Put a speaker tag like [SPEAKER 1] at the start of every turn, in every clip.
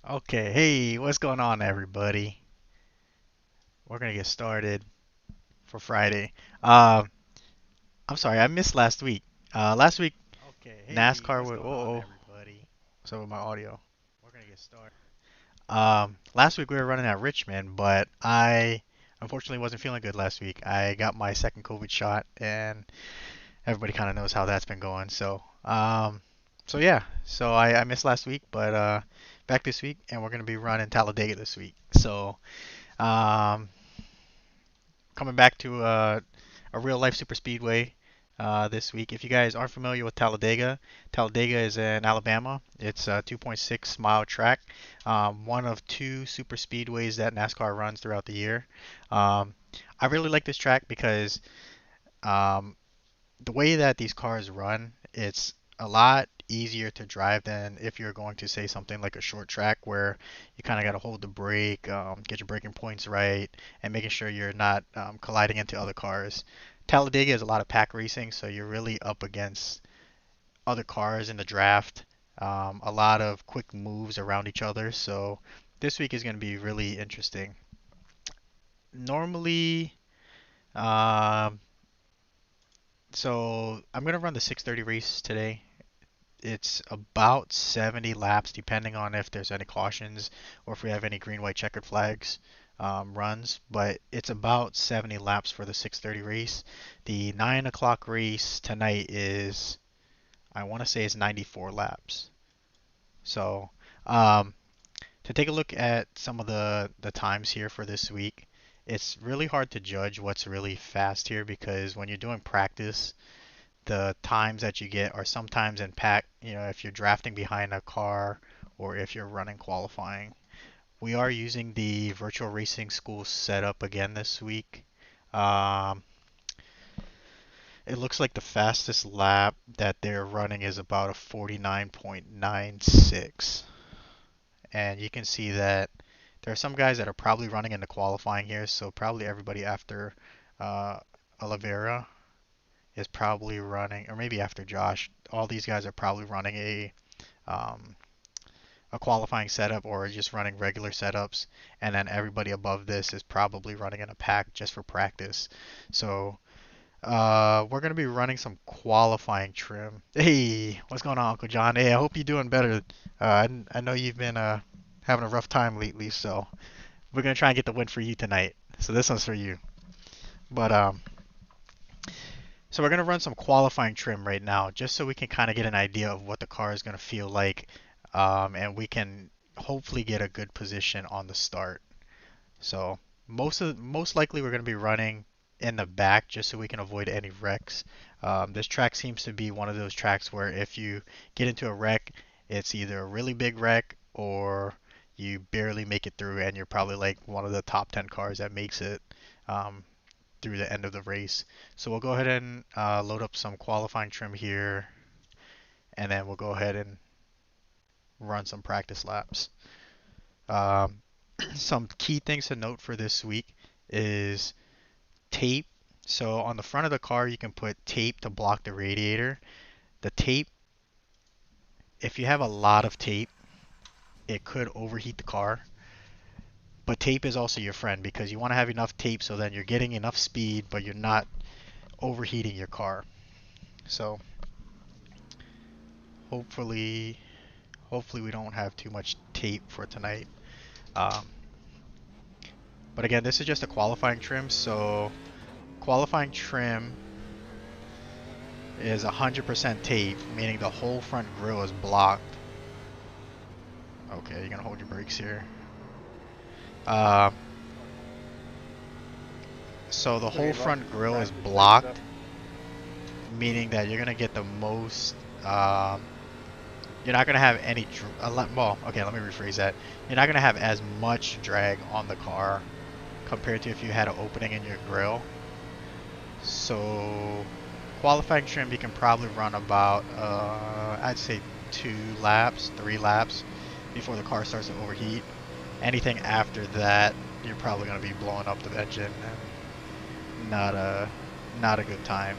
[SPEAKER 1] Okay, hey, what's going on, everybody? We're gonna get started for Friday. Um, I'm sorry, I missed last week. Last week
[SPEAKER 2] Okay, hey,
[SPEAKER 1] NASCAR
[SPEAKER 2] what's
[SPEAKER 1] was.
[SPEAKER 2] going on,
[SPEAKER 1] Oh,
[SPEAKER 2] everybody?
[SPEAKER 1] what's up with my audio?
[SPEAKER 2] We're gonna get started.
[SPEAKER 1] Last week we were running at Richmond, but I unfortunately wasn't feeling good last week. I got my second COVID shot, and everybody kind of knows how that's been going. So yeah, so I missed last week, but back this week, and we're gonna be running Talladega this week. Um, Coming back to a real life super speedway this week. If you guys aren't familiar with Talladega, Talladega is in Alabama. It's a 2.6 mile track, one of two super speedways that NASCAR runs throughout the year. Um, I really like this track because um, the way that these cars run, it's a lot easier to drive than if you're going to say something like a short track where you kind of got to hold the brake, get your braking points right, and making sure you're not colliding into other cars. Talladega is a lot of pack racing, so you're really up against other cars in the draft. A lot of quick moves around each other, so this week is going to be really interesting. Normally, um, so I'm going to run the 6:30 race today. It's about 70 laps, depending on if there's any cautions or if we have any green, white, checkered flags runs. But it's about 70 laps for the 6:30 race. The 9 o'clock race tonight is, I want to say, it's 94 laps. So um, to take a look at some of the times here for this week, it's really hard to judge what's really fast here because when you're doing practice, the times that you get are sometimes in pack, if you're drafting behind a car or if you're running qualifying. We are using the virtual racing school setup again this week. Um, it looks like the fastest lap that they're running is about a 49.96. And you can see that there are some guys that are probably running in the qualifying here, so probably everybody after uh, Oliveira is probably running, or maybe after Josh. All these guys are probably running um, a qualifying setup or just running regular setups, and then everybody above this is probably running in a pack just for practice. So we're gonna be running some qualifying trim. Hey, what's going on, Uncle John? Hey, I hope you're doing better. I know you've been having a rough time lately, so we're gonna try and get the win for you tonight. So this one's for you. But So we're going to run some qualifying trim right now, just so we can kind of get an idea of what the car is going to feel like, and we can hopefully get a good position on the start. So most likely we're going to be running in the back just so we can avoid any wrecks. This track seems to be one of those tracks where if you get into a wreck, it's either a really big wreck or you barely make it through, and you're probably like one of the top 10 cars that makes it. Um, Through the end of the race. So we'll go ahead and load up some qualifying trim here, and then we'll go ahead and run some practice laps. Um, some key things to note for this week is tape. So on the front of the car, you can put tape to block the radiator. The tape, if you have a lot of tape, it could overheat the car. But tape is also your friend because you want to have enough tape so then you're getting enough speed, but you're not overheating your car. So hopefully hopefully we don't have too much tape for tonight. Um, but again, this is just a qualifying trim, so qualifying trim is 100% tape, meaning the whole front grille is blocked. Okay, you're gonna hold your brakes here. Uh, so the whole
[SPEAKER 2] Okay, lost
[SPEAKER 1] front
[SPEAKER 2] some
[SPEAKER 1] grille is
[SPEAKER 2] practice. Thanks, up.
[SPEAKER 1] blocked, meaning that you're gonna get the most. You're not gonna have any. Well, okay, let me rephrase that. You're not gonna have as much drag on the car compared to if you had an opening in your grille. So qualifying trim, you can probably run about, I'd say 2 laps, 3 laps before the car starts to overheat. Anything after that, you're probably going to be blowing up the engine and not a good time.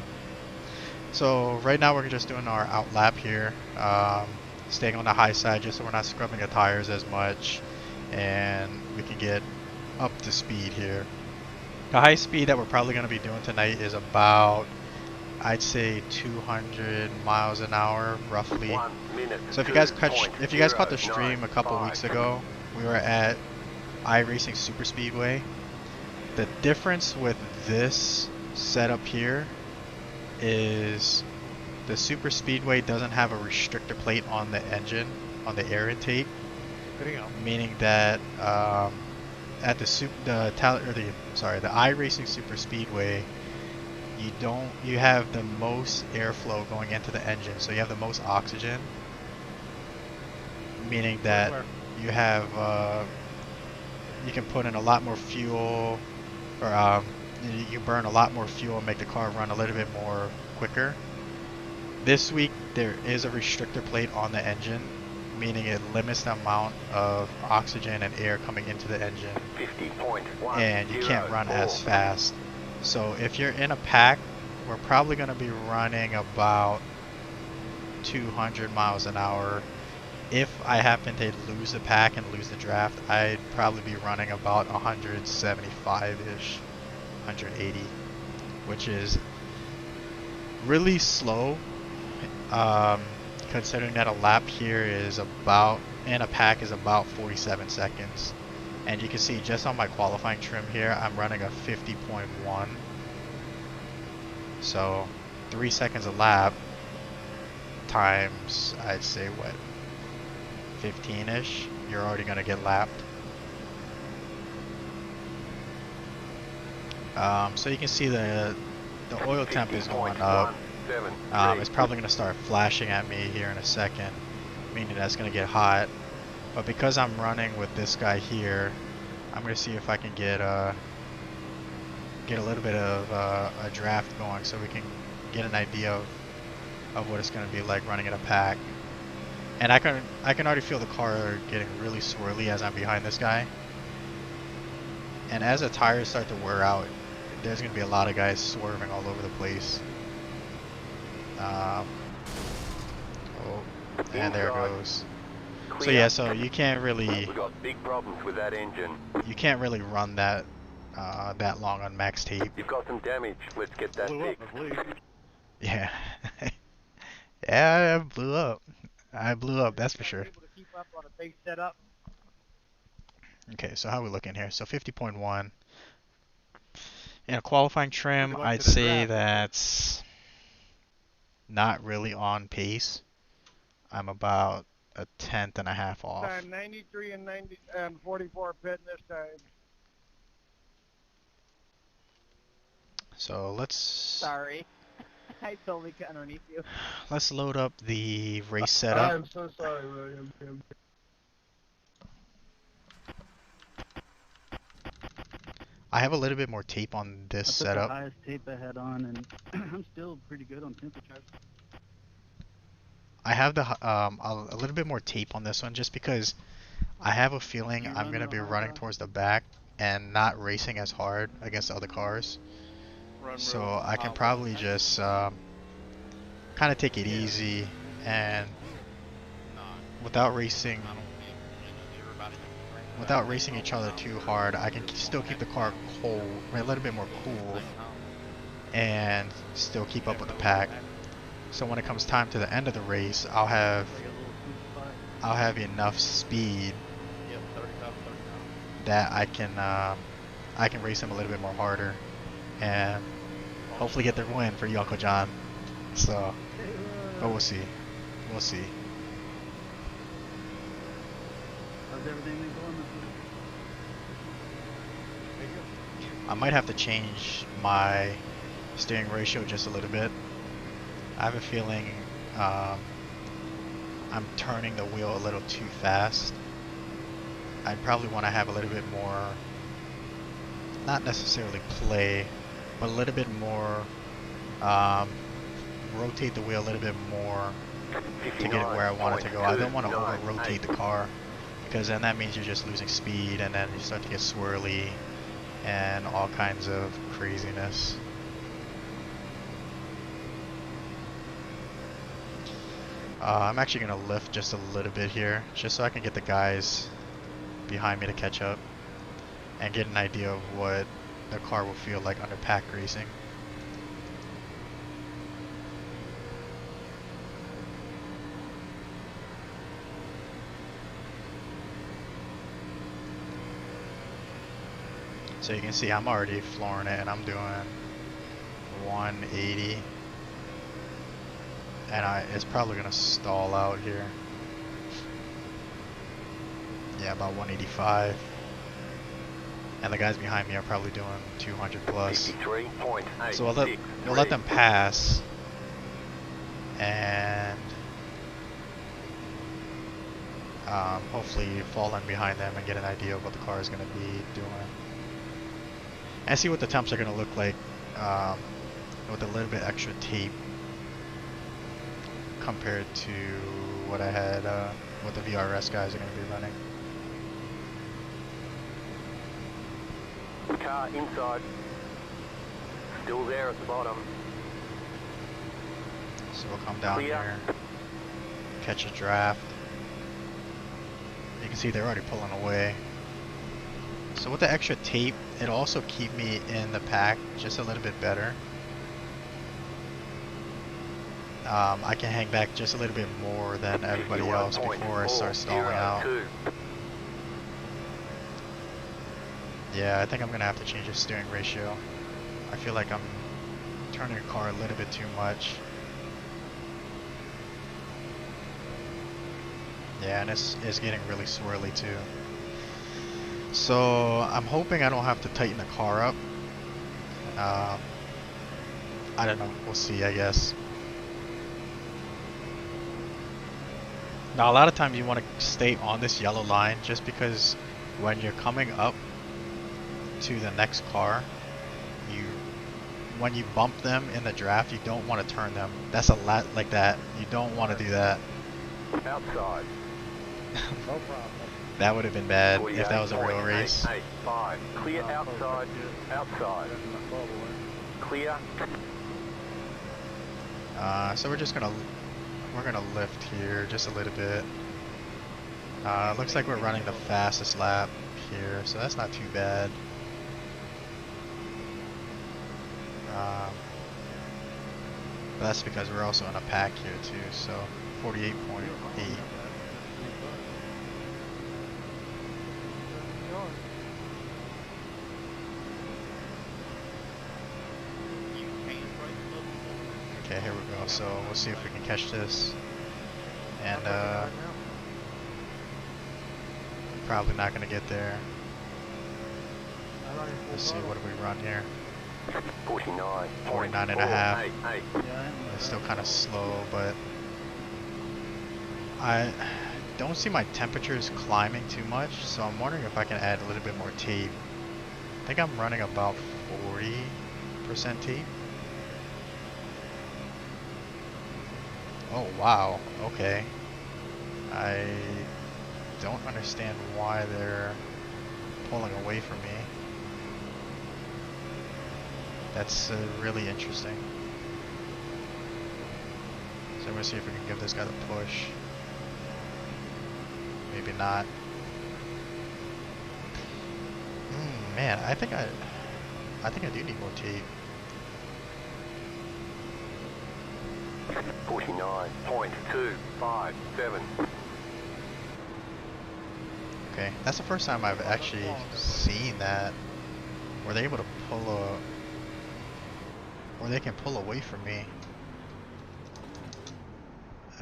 [SPEAKER 1] So right now we're just doing our out lap here. staying on the high side just so we're not scrubbing the tires as much, and we can get up to speed here. The high speed that we're probably going to be doing tonight is about, I'd say, 200 miles an hour roughly. So if you guys caught the stream a couple weeks ago, we were at iRacing Super Speedway. The difference with this setup here is the Super Speedway doesn't have a restrictor plate on the engine, on the air intake, meaning that at the iRacing Super Speedway, you have the most airflow going into the engine, so you have the most oxygen, meaning that you have you can put in a lot more fuel, or you burn a lot more fuel and make the car run a little bit more quicker. This week there is a restrictor plate on the engine, meaning it limits the amount of oxygen and air coming into the engine, and you can't run as fast. So if you're in a pack, we're probably going to be running about 200 miles an hour. If I happen to lose the pack and lose the draft, I'd probably be running about 175-ish, 180, which is really slow, considering that a lap here is about, in a pack is about 47 seconds. And you can see just on my qualifying trim here, I'm running a 50.1. So 3 seconds a lap times, I'd say, what, 15-ish, you're already going to get lapped. So you can see the oil temp is going up. It's probably going to start flashing at me here in a second, meaning that's going to get hot. But because I'm running with this guy here, I'm going to see if I can get a little bit of a draft going, so we can get an idea of what it's going to be like running in a pack. And I can already feel the car getting really swirly as I'm behind this guy. And as the tires start to wear out, there's going to be a lot of guys swerving all over the place. Oh, and there it goes. So yeah, so you can't really,
[SPEAKER 3] we got big problems with that engine.
[SPEAKER 1] You can't really run that that long on max tape.
[SPEAKER 3] You've got some damage. Let's get that fixed.
[SPEAKER 1] Yeah. Yeah, I blew up. I blew up, that's for sure. Okay, so how are we looking here? So 50.1. In a qualifying trim, I'd say that's not really on pace. I'm about a tenth and a half off.
[SPEAKER 4] 93 and 90 and 44 pitting this time.
[SPEAKER 1] So let's...
[SPEAKER 5] Sorry. I totally got underneath you.
[SPEAKER 1] Let's load up the race setup.
[SPEAKER 4] I'm so sorry, William.
[SPEAKER 1] I have a little bit more tape on this setup.
[SPEAKER 5] The highest tape I had on, and I'm still pretty good on temperature.
[SPEAKER 1] I have a little bit more tape on this one just because I have a feeling I'm going to be running towards the back and not racing as hard against other cars. So I can probably just kind of take it easy and without racing each other too hard, I can still keep the car cold, a little bit more cool, and still keep up with the pack. So when it comes time to the end of the race, I'll have enough speed that I can race him a little bit more harder and hopefully get the win for you, Uncle John. So, but we'll see. We'll see.
[SPEAKER 5] How's everything been going this week?
[SPEAKER 1] I might have to change my steering ratio just a little bit. I have a feeling I'm turning the wheel a little too fast. I probably want to have a little bit more, not necessarily play, but a little bit more, rotate the wheel a little bit more to get it where I want it to go. I don't want to over-rotate the car, because then that means you're just losing speed, and then you start to get swirly and all kinds of craziness. I'm actually going to lift just a little bit here, just so I can get the guys behind me to catch up and get an idea of what the car will feel like under pack racing. So you can see I'm already flooring it, and I'm doing 180, and it's probably gonna stall out here. Yeah, about 185. And the guys behind me are probably doing 200 plus.
[SPEAKER 3] 53.8.
[SPEAKER 1] So we'll let them pass, and hopefully fall in behind them and get an idea of what the car is gonna be doing. And see what the temps are going to look like with a little bit extra tape compared to what I had, what the VRS guys are going to be running.
[SPEAKER 3] Car inside. Still there at the bottom.
[SPEAKER 1] So we'll come down
[SPEAKER 3] Clear.
[SPEAKER 1] here, catch a draft. You can see they're already pulling away. So with the extra tape, it'll also keep me in the pack just a little bit better. I can hang back just a little bit more than everybody else before I start stalling out. Yeah, I think I'm gonna have to change the steering ratio. I feel like I'm turning the car a little bit too much. Yeah, and it's getting really swirly too. So I'm hoping I don't have to tighten the car up. I don't know. We'll see, I guess. Now, a lot of times you want to stay on this yellow line just because when you're coming up to the next car, when you bump them in the draft, you don't want to turn them. That's a lot like that. You don't want to do that.
[SPEAKER 3] Outside.
[SPEAKER 4] No problem.
[SPEAKER 1] That would have been bad if that was a real race.
[SPEAKER 3] 885. Clear outside. Outside. Clear.
[SPEAKER 1] So we're gonna lift here just a little bit. Looks like we're running the fastest lap here, so that's not too bad. But that's because we're also in a pack here too, so 48.8. Okay, here we go. So we'll see if we can catch this. And probably not gonna get there. Let's see, what do we run here?
[SPEAKER 3] 49.
[SPEAKER 1] 49 and a half.
[SPEAKER 3] 88.
[SPEAKER 1] It's still kind of slow, but I don't see my temperatures climbing too much, so I'm wondering if I can add a little bit more tape. I think I'm running about 40% tape. Oh wow, okay. I don't understand why they're pulling away from me. That's really interesting. So I'm gonna see if we can give this guy the push. Maybe not. Man, I think I do need more tape.
[SPEAKER 3] 49.257.
[SPEAKER 1] Okay, that's the first time I've actually seen that, where they're able to or they can pull away from me. I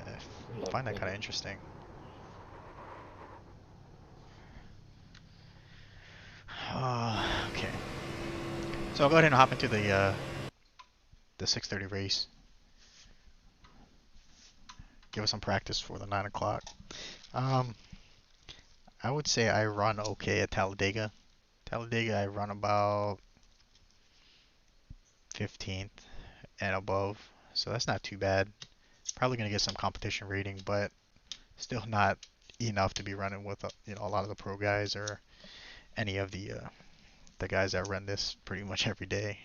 [SPEAKER 1] find that kind of interesting. Okay, so I'll go ahead and hop into the 6:30 race. Give us some practice for the 9 o'clock. I would say I run okay at Talladega. Talladega, I run about 15th and above, so that's not too bad. Probably gonna get some competition rating, but still not enough to be running with a lot of the pro guys or any of the guys that run this pretty much every day.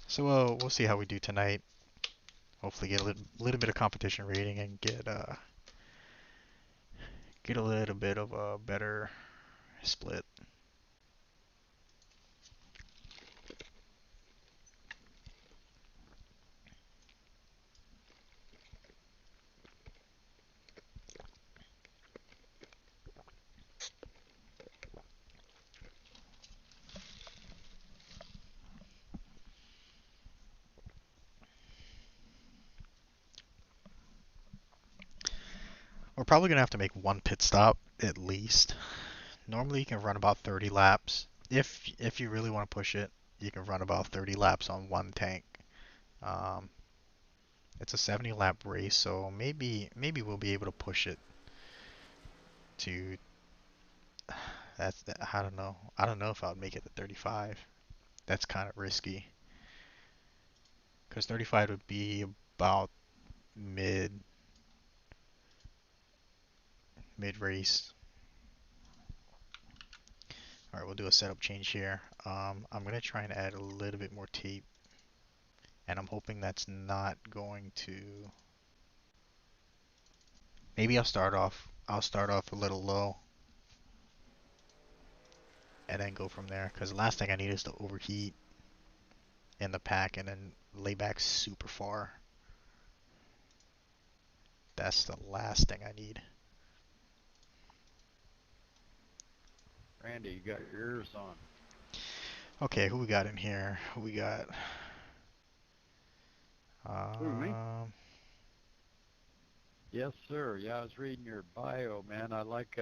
[SPEAKER 1] So we'll see how we do tonight. hopefully get a little bit of competition rating and get a little bit of a better split. We're probably gonna have to make one pit stop at least. Normally you can run about 30 laps. If you really want to push it, you can run about 30 laps on one tank. Um, it's a 70 lap race, so maybe we'll be able to push it to I don't know. I don't know if I would make it to 35. That's kind of risky because 35 would be about mid mid race. All right, we'll do a setup change here. I'm gonna try and add a little bit more tape, and I'm hoping that's not going to. Maybe I'll start off a little low, and then go from there. Because the last thing I need is to overheat in the pack and then lay back super far. That's the last thing I need.
[SPEAKER 4] Randy, you got your ears on.
[SPEAKER 1] Okay, who we got in here? Who we got?
[SPEAKER 5] Who, me?
[SPEAKER 4] Yes, sir. Yeah, I was reading your bio, man. I like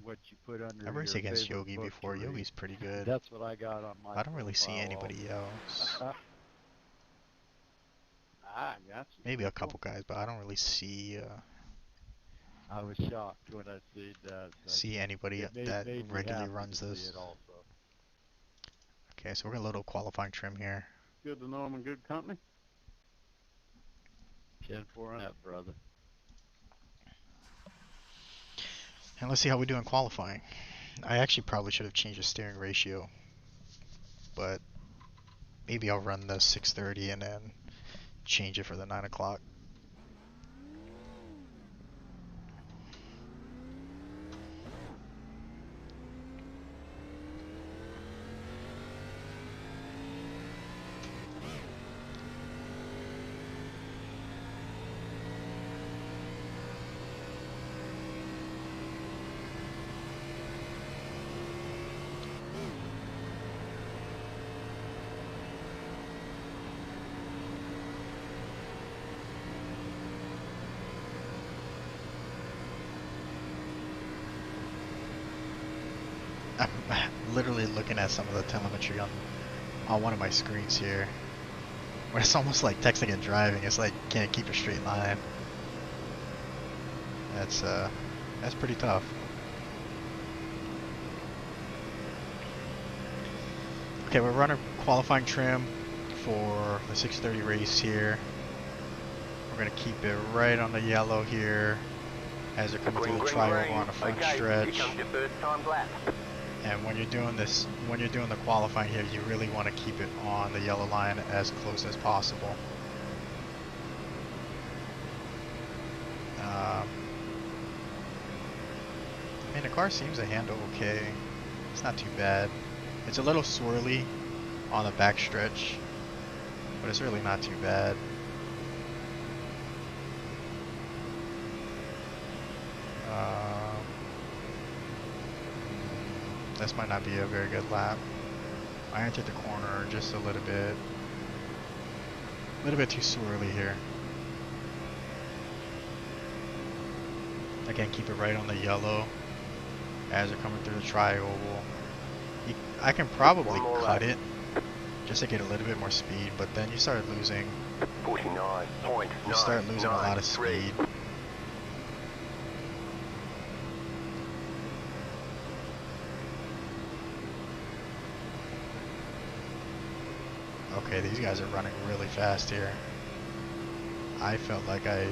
[SPEAKER 4] what you put under
[SPEAKER 1] I've
[SPEAKER 4] your
[SPEAKER 1] raced against
[SPEAKER 4] favorite
[SPEAKER 1] Yogi
[SPEAKER 4] book
[SPEAKER 1] before.
[SPEAKER 4] to read.
[SPEAKER 1] Yogi's pretty good.
[SPEAKER 4] That's what I got on my
[SPEAKER 1] I don't really see
[SPEAKER 4] profile
[SPEAKER 1] anybody else.
[SPEAKER 4] also. I got you.
[SPEAKER 1] Maybe
[SPEAKER 4] Cool,
[SPEAKER 1] a couple guys, but I don't really see
[SPEAKER 4] I was shocked when I see that.
[SPEAKER 1] anybody
[SPEAKER 4] It
[SPEAKER 1] that
[SPEAKER 4] made me
[SPEAKER 1] regularly
[SPEAKER 4] happy
[SPEAKER 1] runs
[SPEAKER 4] to see
[SPEAKER 1] this.
[SPEAKER 4] it also.
[SPEAKER 1] Okay, so we're gonna load a qualifying trim here.
[SPEAKER 5] Good to know I'm in good company.
[SPEAKER 4] 10-4 on that, brother.
[SPEAKER 1] And let's see how we do in qualifying. I actually probably should have changed the steering ratio, but maybe I'll run the 630 and then change it for the 9 o'clock. I'm literally looking at some of the telemetry on one of my screens here. But it's almost like texting and driving. It's like can't keep a straight line. That's pretty tough. Okay, we're running qualifying trim for the 630 race here. We're gonna keep it right on the yellow here as they're coming through the trioval on the front stretch. And when you're doing this, when you're doing the qualifying here, you really want to keep it on the yellow line as close as possible. I mean, the car seems to handle okay. It's not too bad. It's a little swirly on the back stretch, but it's really not too bad. This might not be a very good lap. I entered the corner just a little bit too swirly here. Again, keep it right on the yellow as they're coming through the trioval. I can probably cut it just to get a little bit more speed, but then you start losing. You start losing a lot of speed. Okay, these guys are running really fast here. I felt like I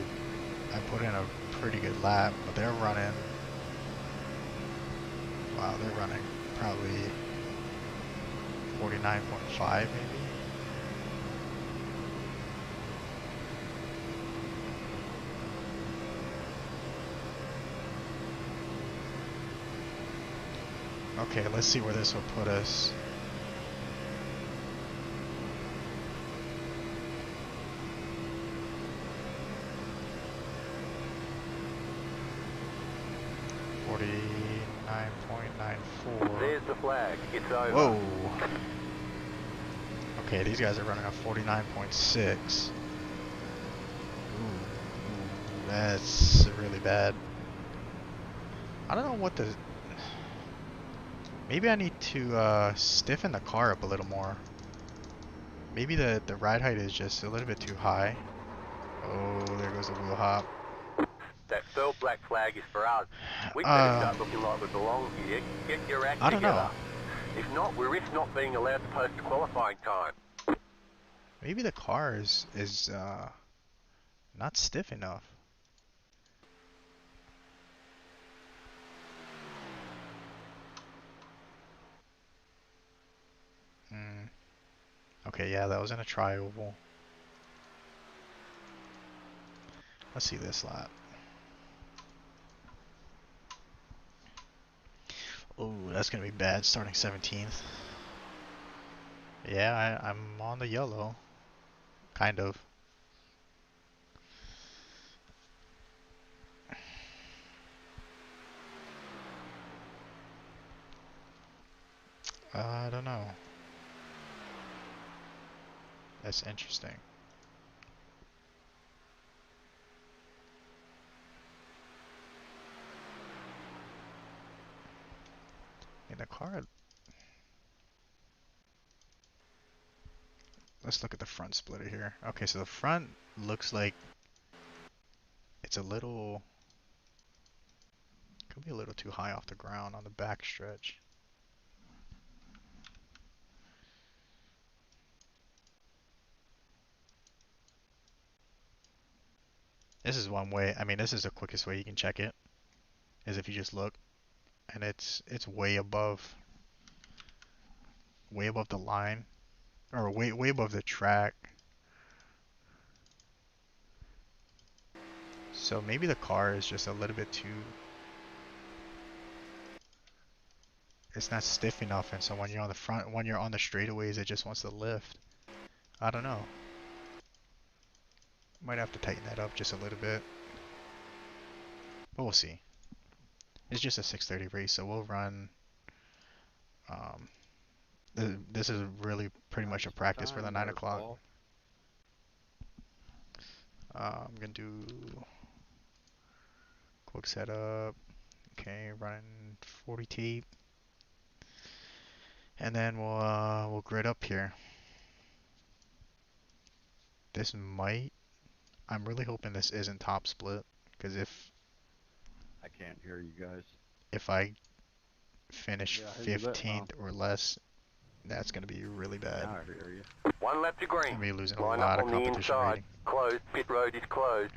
[SPEAKER 1] put in a pretty good lap, but they're running. Wow, they're running probably 49.5 maybe. Okay, let's see where this will put us.
[SPEAKER 3] There's the flag. It's over.
[SPEAKER 1] Whoa. Okay, these guys are running on 49.6. Ooh, that's really bad. I don't know what the... Maybe I need to stiffen the car up a little more. Maybe the ride height is just a little bit too high. Oh, there goes the wheel hop.
[SPEAKER 3] That fell black flag is for us. We better start looking like we belong here. Get your act
[SPEAKER 1] I don't
[SPEAKER 3] together.
[SPEAKER 1] know.
[SPEAKER 3] If not, we risk not being allowed to post a qualifying time.
[SPEAKER 1] Maybe the car is not stiff enough. Hmm. Okay, yeah, that was in a tri-oval. Let's see this lap. Oh, that's gonna be bad starting 17th. Yeah, I'm on the yellow. Kind of. I don't know. That's interesting. In the car. Let's look at the front splitter here. Okay, so the front looks like it's a little... Could be a little too high off the ground on the back stretch. This is one way, I mean this is the quickest way you can check it, is if you just look, and it's way above the line, or way above the track. So maybe the car is just a little bit too, it's not stiff enough, and so when you're on the front, when you're on the straightaways, it just wants to lift. I don't know. Might have to tighten that up just a little bit. But we'll see. It's just a 6:30 race, so we'll run. This is really pretty much a practice for the 9 o'clock. I'm gonna do quick setup. Okay, running 40 tape, and then we'll grid up here. This might. I'm really hoping this isn't top split, because
[SPEAKER 4] I can't hear you guys.
[SPEAKER 1] if I finish
[SPEAKER 4] Yeah, I hear you
[SPEAKER 1] 15th or less, that's gonna be really bad.
[SPEAKER 4] Now I hear you.
[SPEAKER 3] 1 lap to green.
[SPEAKER 1] I'm gonna be losing a
[SPEAKER 3] Line
[SPEAKER 1] lot
[SPEAKER 3] up
[SPEAKER 1] of
[SPEAKER 3] on the
[SPEAKER 1] competition
[SPEAKER 3] inside.
[SPEAKER 1] rating.
[SPEAKER 3] Closed. Pit road is closed.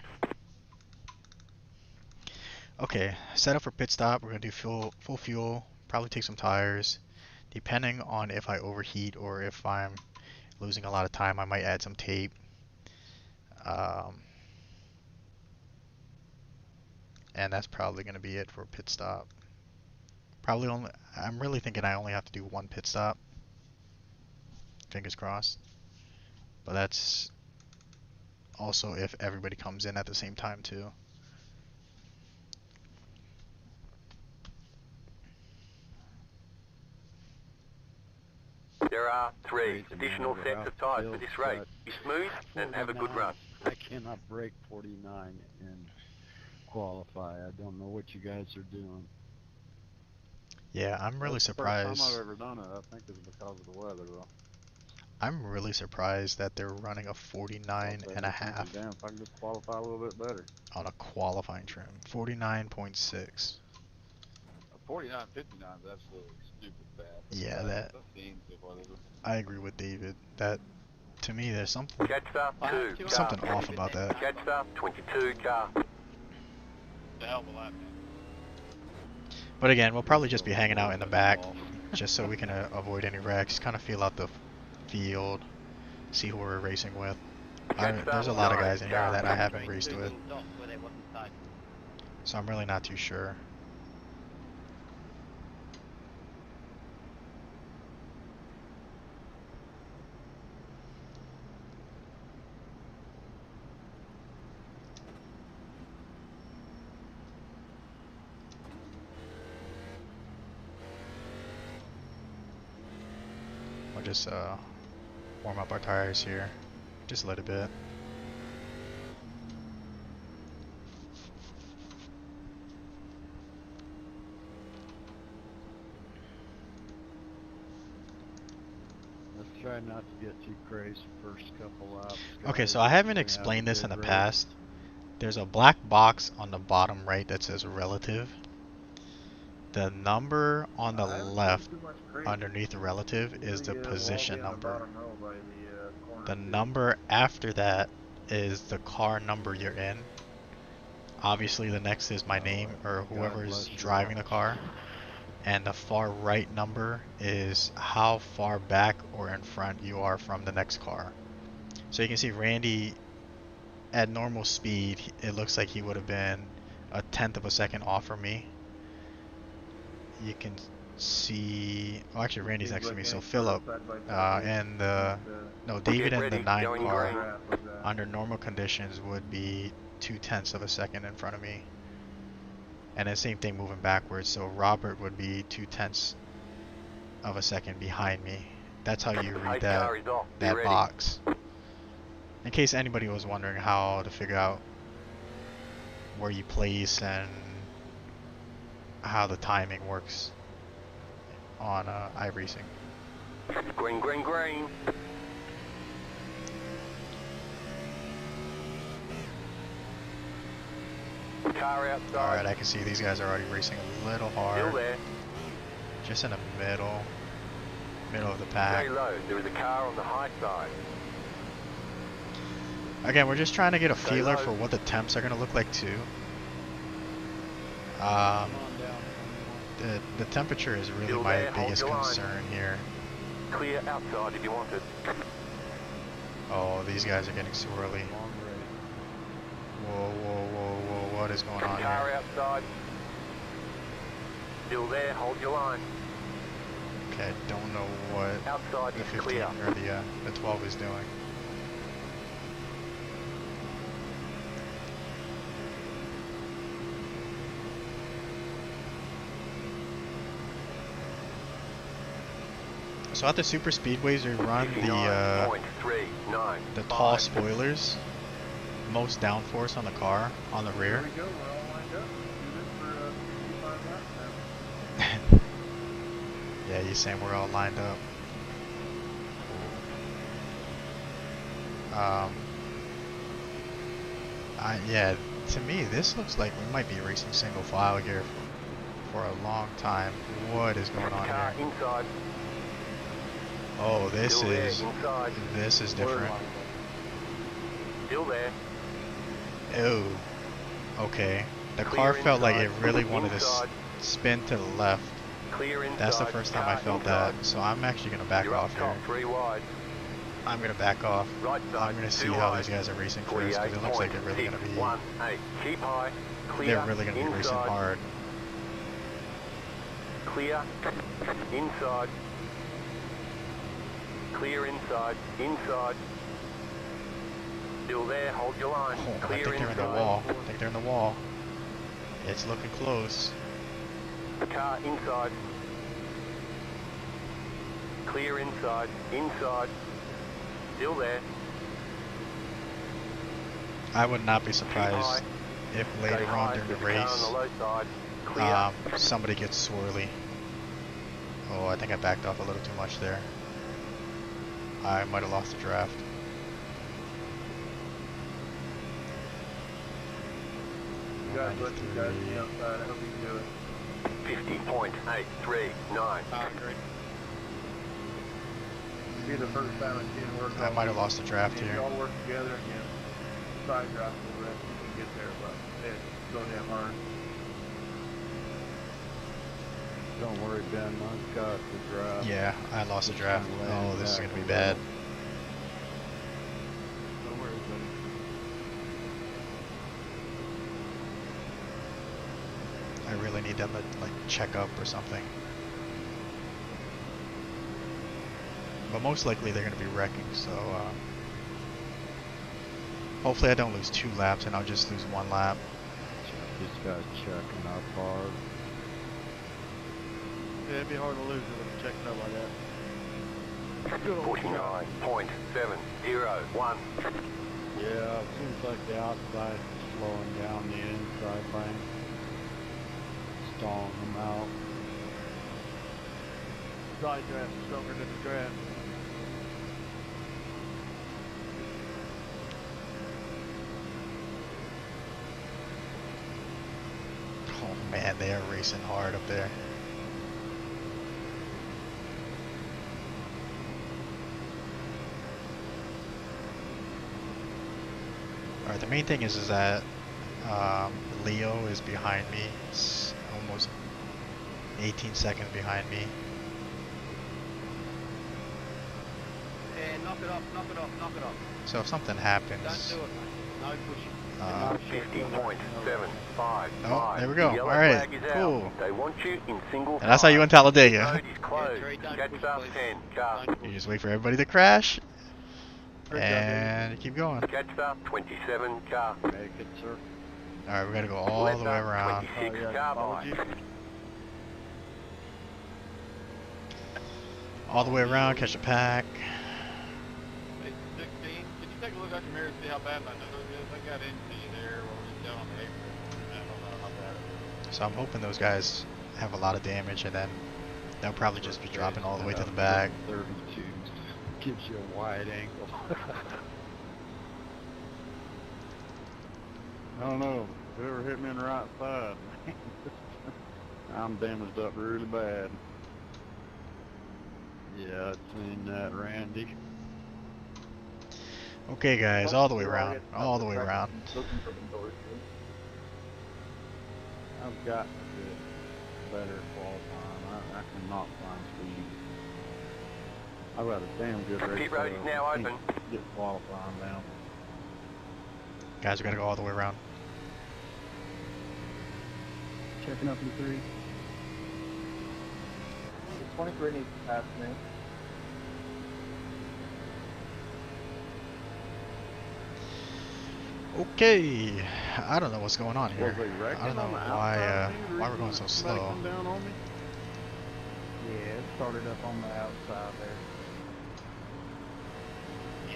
[SPEAKER 1] Okay, set up for pit stop. We're gonna do full fuel. Probably take some tires. Depending on if I overheat or if I'm losing a lot of time, I might add some tape. And that's probably gonna be it for pit stop. Probably only. I'm really thinking I only have to do one pit stop. Fingers crossed. But that's also if everybody comes in at the same time too.
[SPEAKER 3] There are 3
[SPEAKER 4] Crazy,
[SPEAKER 3] additional
[SPEAKER 4] man.
[SPEAKER 3] sets of tires for this race. Be smooth and have a good
[SPEAKER 4] 49.
[SPEAKER 3] run.
[SPEAKER 4] I cannot break 49 and qualify. I don't know what you guys are doing.
[SPEAKER 1] Yeah, I'm really
[SPEAKER 5] That's
[SPEAKER 1] surprised.
[SPEAKER 5] the first time I've ever done it. I think it's because of the weather, though.
[SPEAKER 1] I'm really surprised that they're running a 49 and a half
[SPEAKER 5] Damn, if I can just qualify a little bit better.
[SPEAKER 1] on a qualifying trim. 49.6.
[SPEAKER 5] 49, 59 is absolutely stupid bad.
[SPEAKER 1] Yeah, that.
[SPEAKER 5] Seems what it is.
[SPEAKER 1] I agree with David. That, to me, there's something
[SPEAKER 3] Jetstar 2
[SPEAKER 1] something
[SPEAKER 3] car.
[SPEAKER 1] off about that.
[SPEAKER 3] Jetstar 22 car.
[SPEAKER 5] The hell of a lot, man.
[SPEAKER 1] But again, we'll probably just be hanging out in the back, just so we can avoid any wrecks. Kind of feel out the field, see who we're racing with. There's a lot of guys in here that I haven't raced with, so I'm really not too sure. just warm up our tires here, just a little bit.
[SPEAKER 4] Let's try not to get too crazy first couple laps.
[SPEAKER 1] Okay,
[SPEAKER 4] guys.
[SPEAKER 1] so I haven't
[SPEAKER 4] We're gonna have a
[SPEAKER 1] explained this in
[SPEAKER 4] good
[SPEAKER 1] the
[SPEAKER 4] race.
[SPEAKER 1] past. There's a black box on the bottom right that says relative. The number on the left underneath the relative is the position number. The number after that is the car number you're in. Obviously the next is my name or
[SPEAKER 4] God
[SPEAKER 1] whoever's
[SPEAKER 4] bless you.
[SPEAKER 1] driving the car. And the far right number is how far back or in front you are from the next car. So you can see Randy at normal speed, it looks like he would have been a tenth of a second off from me. You can see, oh actually Randy's next to me, so Philip and David and the 9 car under normal conditions would be 0.2 of a second in front of me. And then same thing moving backwards, so Robert would be 0.2 of a second behind me. That's how you read that box. In case anybody was wondering how to figure out where you place and how the timing works on iRacing.
[SPEAKER 3] Green, green, green. Car outside.
[SPEAKER 1] Alright, I can see these guys are already racing a little hard.
[SPEAKER 3] Still there.
[SPEAKER 1] Just in the middle of the pack.
[SPEAKER 3] Very low. There is a car on the high side.
[SPEAKER 1] Again, we're just trying to get a
[SPEAKER 3] Stay
[SPEAKER 1] feeler
[SPEAKER 3] low.
[SPEAKER 1] for what the temps are going to look like too.
[SPEAKER 4] Come on down.
[SPEAKER 1] The temperature is really
[SPEAKER 3] Still
[SPEAKER 1] my
[SPEAKER 3] there, hold
[SPEAKER 1] biggest
[SPEAKER 3] your line.
[SPEAKER 1] concern here.
[SPEAKER 3] Clear outside if you want it.
[SPEAKER 1] Oh, these guys are getting swirly.
[SPEAKER 4] Long race.
[SPEAKER 1] Whoa, whoa, whoa, whoa, what is going on
[SPEAKER 3] Car
[SPEAKER 1] here?
[SPEAKER 3] outside. Still there, hold your line.
[SPEAKER 1] Okay, don't know what
[SPEAKER 3] Outside
[SPEAKER 1] the
[SPEAKER 3] is
[SPEAKER 1] 15
[SPEAKER 3] clear.
[SPEAKER 1] or the 12 is doing. So at the super speedways we run the
[SPEAKER 3] 59.395.
[SPEAKER 1] tall spoilers, most downforce on the car on the rear.
[SPEAKER 6] There we go, we're all lined up. Do this for 55 laps now.
[SPEAKER 1] Yeah, you're saying we're all lined up. Yeah, to me this looks like we might be racing single file here for a long time. What is going on
[SPEAKER 3] Car
[SPEAKER 1] here?
[SPEAKER 3] inside.
[SPEAKER 1] Oh, this
[SPEAKER 3] Still there,
[SPEAKER 1] is
[SPEAKER 3] inside.
[SPEAKER 1] different.
[SPEAKER 3] Still there.
[SPEAKER 1] Oh, okay. The
[SPEAKER 3] Clear
[SPEAKER 1] car felt like it
[SPEAKER 3] inside.
[SPEAKER 1] really wanted to
[SPEAKER 3] Inside.
[SPEAKER 1] spin to the left.
[SPEAKER 3] Clear inside.
[SPEAKER 1] That's the first time I
[SPEAKER 3] Car
[SPEAKER 1] felt
[SPEAKER 3] inside.
[SPEAKER 1] that. So I'm actually gonna back
[SPEAKER 3] You're up
[SPEAKER 1] off here.
[SPEAKER 3] top, 3 wide.
[SPEAKER 1] I'm gonna back off.
[SPEAKER 3] Right side,
[SPEAKER 1] I'm gonna see
[SPEAKER 3] 2
[SPEAKER 1] how
[SPEAKER 3] wide.
[SPEAKER 1] these guys are racing first because it looks like they're really gonna be.
[SPEAKER 3] 48.618. Keep high. Clear.
[SPEAKER 1] They're really gonna be racing
[SPEAKER 3] inside.
[SPEAKER 1] hard.
[SPEAKER 3] Clear. Inside. Clear inside. Inside. Still there. Hold your line.
[SPEAKER 1] Oh, I
[SPEAKER 3] Clear
[SPEAKER 1] think they're in the
[SPEAKER 3] inside.
[SPEAKER 1] wall. I think they're in the wall. It's looking close.
[SPEAKER 3] Car inside. Clear inside. Inside. Still there.
[SPEAKER 1] I would not be surprised if later
[SPEAKER 3] Stay
[SPEAKER 1] on
[SPEAKER 3] high.
[SPEAKER 1] during the
[SPEAKER 3] There's a car
[SPEAKER 1] race,
[SPEAKER 3] on the low side. Clear.
[SPEAKER 1] somebody gets swirly. Oh, I think I backed off a little too much there. I might have lost the draft.
[SPEAKER 6] You guys let you guys be outside. I hope you can do it.
[SPEAKER 3] 50.839.
[SPEAKER 6] It'll be the first time I've seen work.
[SPEAKER 1] I might have lost the draft
[SPEAKER 6] If
[SPEAKER 1] here.
[SPEAKER 6] you all work together and you side drop a little bit, you can get there, but it's so damn hard.
[SPEAKER 4] Don't worry, Ben. I've got the draft.
[SPEAKER 1] Yeah, I lost the draft. Oh, this is gonna be bad.
[SPEAKER 6] Don't worry, buddy.
[SPEAKER 1] I really need them to like check up or something. But most likely they're gonna be wrecking, so hopefully I don't lose 2 laps and I'll just lose 1 lap.
[SPEAKER 4] Just got checking up hard.
[SPEAKER 2] Yeah, it'd be hard to lose with them checking up like that.
[SPEAKER 3] 49.701.
[SPEAKER 4] Yeah, it seems like the outside is slowing down the inside lane. Stalling them out.
[SPEAKER 6] Side draft stronger than the draft.
[SPEAKER 1] Oh man, they are racing hard up there. Alright, the main thing is that Leo is behind me. It's almost 18 seconds behind me.
[SPEAKER 5] And knock it off, knock it off, knock it off.
[SPEAKER 1] So if something happens,
[SPEAKER 5] Don't do it. No pushing.
[SPEAKER 3] 50.755.
[SPEAKER 1] oh, there we go.
[SPEAKER 3] The yellow
[SPEAKER 1] Alright,
[SPEAKER 3] flag is out.
[SPEAKER 1] cool.
[SPEAKER 3] They want you in single
[SPEAKER 1] And that's how you win
[SPEAKER 3] file.
[SPEAKER 1] Talladega.
[SPEAKER 3] Road is closed.
[SPEAKER 5] Trey, don't
[SPEAKER 3] Catch
[SPEAKER 5] push,
[SPEAKER 3] up
[SPEAKER 5] please.
[SPEAKER 3] 10. Car.
[SPEAKER 5] Don't
[SPEAKER 1] You
[SPEAKER 5] push.
[SPEAKER 1] just wait for everybody to crash,
[SPEAKER 6] Good job,
[SPEAKER 1] and you keep going.
[SPEAKER 3] Catch up 27. Car.
[SPEAKER 4] Make it, sir.
[SPEAKER 1] Alright, we gotta go all
[SPEAKER 3] Left
[SPEAKER 1] the way
[SPEAKER 3] up,
[SPEAKER 1] around.
[SPEAKER 3] 26.
[SPEAKER 6] yeah,
[SPEAKER 3] Car
[SPEAKER 6] followed
[SPEAKER 3] by.
[SPEAKER 6] you.
[SPEAKER 1] All the way around, catch a pack.
[SPEAKER 7] Hey, 16, can you take a look out your mirror and see how bad my nose is? I got into you there while we was down on the apron. I don't know how bad it
[SPEAKER 1] So I'm hoping those guys have a lot of damage, and then they'll probably just be dropping all the way to the back.
[SPEAKER 4] 32 gives you a wide angle. I don't know. Whoever hit me in the right side, I'm damaged up really bad. Yeah, I've seen that, Randy.
[SPEAKER 1] Okay, guys, all the way around. All the way around.
[SPEAKER 4] I've got to get better qualifying. I cannot find speed. I've got a damn good race.
[SPEAKER 3] Pit road is now
[SPEAKER 4] I can't
[SPEAKER 3] open.
[SPEAKER 4] Get qualifying now.
[SPEAKER 1] Guys, we gotta go all the way around.
[SPEAKER 5] Checking up in 3.
[SPEAKER 6] 23 needs to pass me.
[SPEAKER 1] Okay, I don't know what's going on here.
[SPEAKER 4] Was they wrecking
[SPEAKER 1] I don't know
[SPEAKER 4] on the
[SPEAKER 1] why
[SPEAKER 4] outside of me?
[SPEAKER 1] why we're going so
[SPEAKER 4] Somebody
[SPEAKER 1] slow.
[SPEAKER 4] come down on me?
[SPEAKER 5] Yeah, it started up on the outside there.
[SPEAKER 7] is.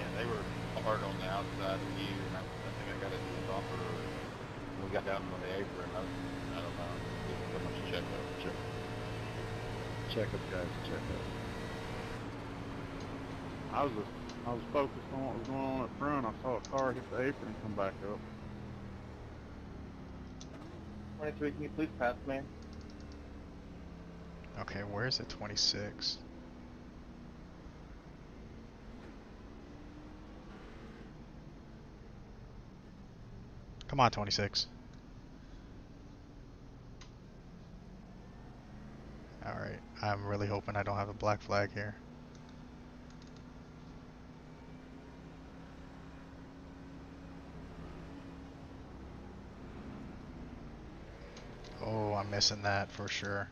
[SPEAKER 7] Yeah, they were hard on the outside of you, and I think I got it in the bumper. We got down on the apron. I don't know. So much check up.
[SPEAKER 4] Check up, guys. Check up. I was focused on what was going on up front. I saw a car hit the apron and come back up.
[SPEAKER 6] 23, can you please pass me?
[SPEAKER 1] Okay, where's it? 26. Come on, 26. Alright, I'm really hoping I don't have a black flag here. Oh, I'm missing that for sure.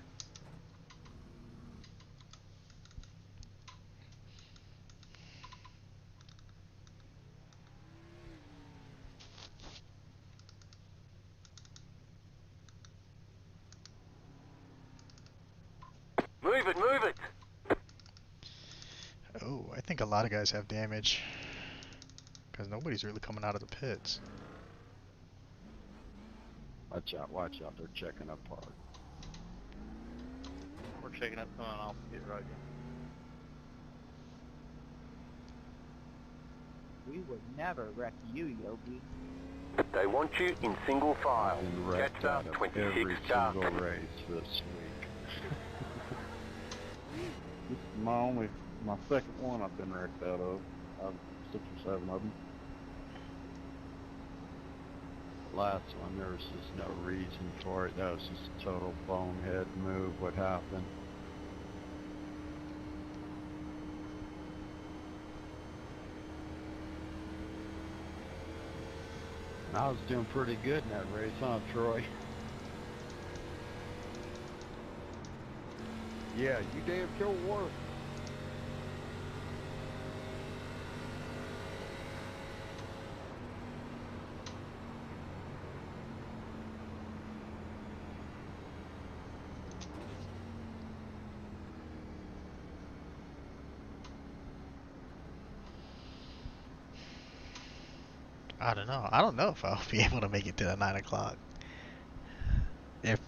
[SPEAKER 3] Move it, move it.
[SPEAKER 1] Oh, I think a lot of guys have damage. Because nobody's really coming out of the pits.
[SPEAKER 4] Watch out. They're checking up hard.
[SPEAKER 7] We're checking up coming off the pit road.
[SPEAKER 5] We would never wreck you, Yogi.
[SPEAKER 3] They want you in single file.
[SPEAKER 4] Been wrecked
[SPEAKER 3] Catch up
[SPEAKER 4] out of
[SPEAKER 3] 26.
[SPEAKER 4] every
[SPEAKER 3] Car.
[SPEAKER 4] single race this week. This is my second one I've been wrecked out of 6 or 7 of them. Last one, there was just no reason for it. That was just a total bonehead move. What happened? I was doing pretty good in that race, huh, Troy? Yeah, you damn sure were.
[SPEAKER 1] I don't know. I don't know if I'll be able to make it to the 9 o'clock. If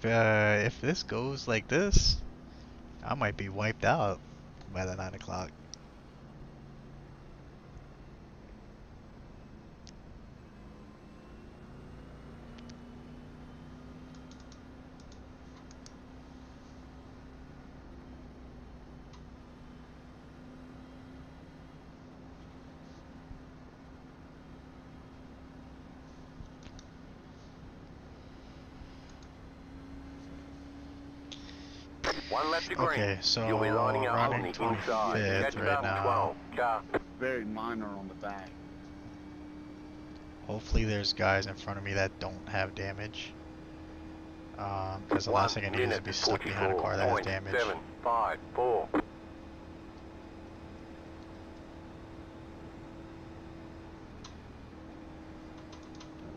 [SPEAKER 1] this goes like this, I might be wiped out by the 9 o'clock.
[SPEAKER 3] One left to green.
[SPEAKER 1] Okay, so
[SPEAKER 3] You'll be lining up on the
[SPEAKER 1] running
[SPEAKER 3] inside.
[SPEAKER 1] 25th
[SPEAKER 3] Catch
[SPEAKER 1] right
[SPEAKER 3] up
[SPEAKER 1] now.
[SPEAKER 3] 12. Car.
[SPEAKER 4] Very minor on the back.
[SPEAKER 1] Hopefully there's guys in front of me that don't have damage. Because the
[SPEAKER 3] 1
[SPEAKER 1] last thing I need is to
[SPEAKER 3] minute
[SPEAKER 1] be stuck behind a car that has damage.
[SPEAKER 3] 44.754.
[SPEAKER 4] That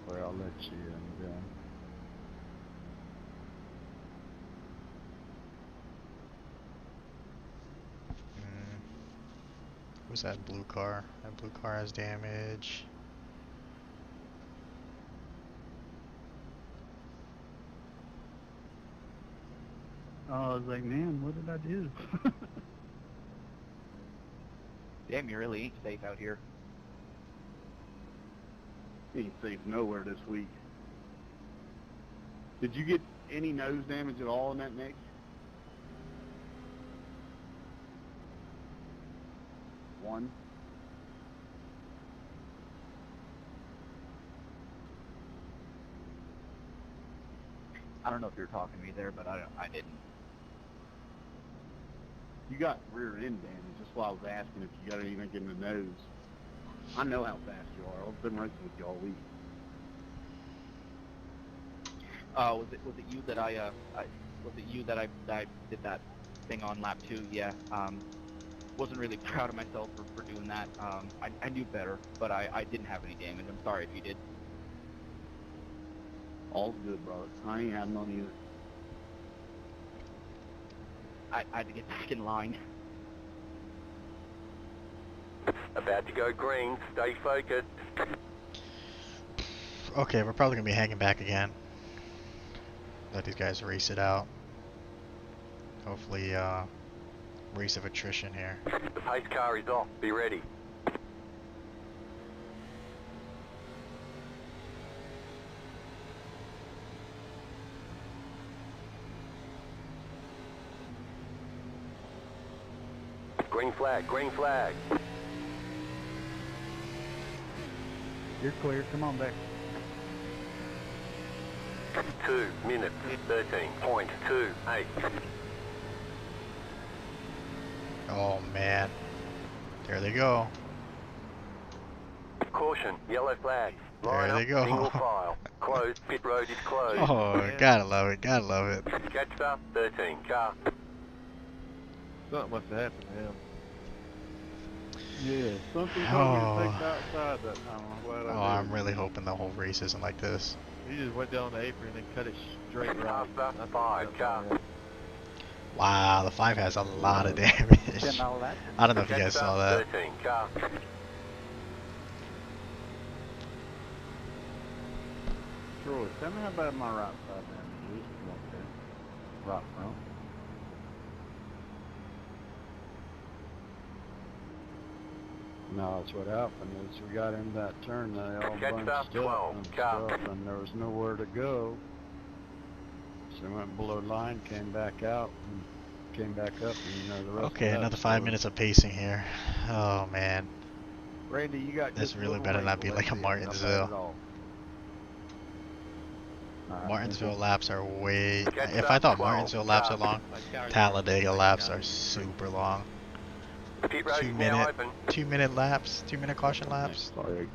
[SPEAKER 4] way I'll let you in again.
[SPEAKER 1] Who's that blue car? That blue car has damage.
[SPEAKER 5] Oh, I was like, man, what did I do?
[SPEAKER 8] Damn, you really ain't safe out here.
[SPEAKER 4] Ain't safe nowhere this week. Did you get any nose damage at all in that, Nick? One?
[SPEAKER 8] I don't know if you're talking to me there, but I didn't.
[SPEAKER 4] You got rear end damage. That's why I was asking if you got anything in the nose. I know how fast you are. I've been racing with you all week.
[SPEAKER 8] Was it you that I did that thing on lap 2? Yeah. Wasn't really proud of myself for doing that. I knew better, but I didn't have any damage. I'm sorry if you did.
[SPEAKER 4] All's good, brother. I ain't had none either.
[SPEAKER 8] I had to get back in line.
[SPEAKER 3] About to go green. Stay focused.
[SPEAKER 1] Okay, we're probably gonna be hanging back again. Let these guys race it out. Hopefully, race of attrition here.
[SPEAKER 3] The pace car is off. Be ready. Green flag, green flag.
[SPEAKER 5] You're clear. Come on back.
[SPEAKER 3] 2 minutes, 13.28.
[SPEAKER 1] Oh man. There they go.
[SPEAKER 3] Caution, yellow flag. Line
[SPEAKER 1] There they
[SPEAKER 3] up,
[SPEAKER 1] go.
[SPEAKER 3] single file. Closed, pit road is closed.
[SPEAKER 1] Oh, gotta love it, gotta love it.
[SPEAKER 3] Catch up, 13, car.
[SPEAKER 6] Something must have happened to him.
[SPEAKER 4] Yeah, something told me to take outside that time. I'm glad I did.
[SPEAKER 1] I'm really hoping the whole race isn't like this.
[SPEAKER 6] He just went down the apron and then cut it straight right.
[SPEAKER 3] After
[SPEAKER 6] That's
[SPEAKER 3] 5,
[SPEAKER 6] what
[SPEAKER 3] car.
[SPEAKER 6] happened.
[SPEAKER 1] Wow, the 5 has a lot of damage. I don't know if you guys
[SPEAKER 3] Catch
[SPEAKER 1] saw
[SPEAKER 3] up,
[SPEAKER 1] that.
[SPEAKER 3] 13, car.
[SPEAKER 4] Troy, tell me how bad my right side damage is. Okay. Right front. No, that's what happened is we got in that turn, they all
[SPEAKER 3] Catch
[SPEAKER 4] bunched
[SPEAKER 3] up,
[SPEAKER 4] up
[SPEAKER 3] 12,
[SPEAKER 4] and
[SPEAKER 3] car.
[SPEAKER 4] stuff, and there was nowhere to go. So we went below line, came back out, and came back up, and the rest
[SPEAKER 1] Okay,
[SPEAKER 4] of
[SPEAKER 1] another
[SPEAKER 4] that
[SPEAKER 1] 5
[SPEAKER 4] story.
[SPEAKER 1] minutes of pacing here. Oh man.
[SPEAKER 6] Randy, you got
[SPEAKER 1] This
[SPEAKER 6] just
[SPEAKER 1] really
[SPEAKER 6] little
[SPEAKER 1] better
[SPEAKER 6] ways
[SPEAKER 1] not
[SPEAKER 6] to
[SPEAKER 1] be
[SPEAKER 6] let
[SPEAKER 1] like a
[SPEAKER 6] you in, not bad
[SPEAKER 1] Martinsville.
[SPEAKER 6] at all.
[SPEAKER 4] Alright,
[SPEAKER 1] Martinsville laps are way...
[SPEAKER 3] Catch
[SPEAKER 1] If I
[SPEAKER 3] up,
[SPEAKER 1] thought
[SPEAKER 3] 12,
[SPEAKER 1] Martinsville laps
[SPEAKER 3] car.
[SPEAKER 1] are long,
[SPEAKER 8] Like,
[SPEAKER 1] Talladega laps are super long.
[SPEAKER 3] Pit road
[SPEAKER 1] 2
[SPEAKER 3] is now
[SPEAKER 1] minute,
[SPEAKER 3] open.
[SPEAKER 1] 2 minute laps, 2 minute caution laps.
[SPEAKER 4] Sorry,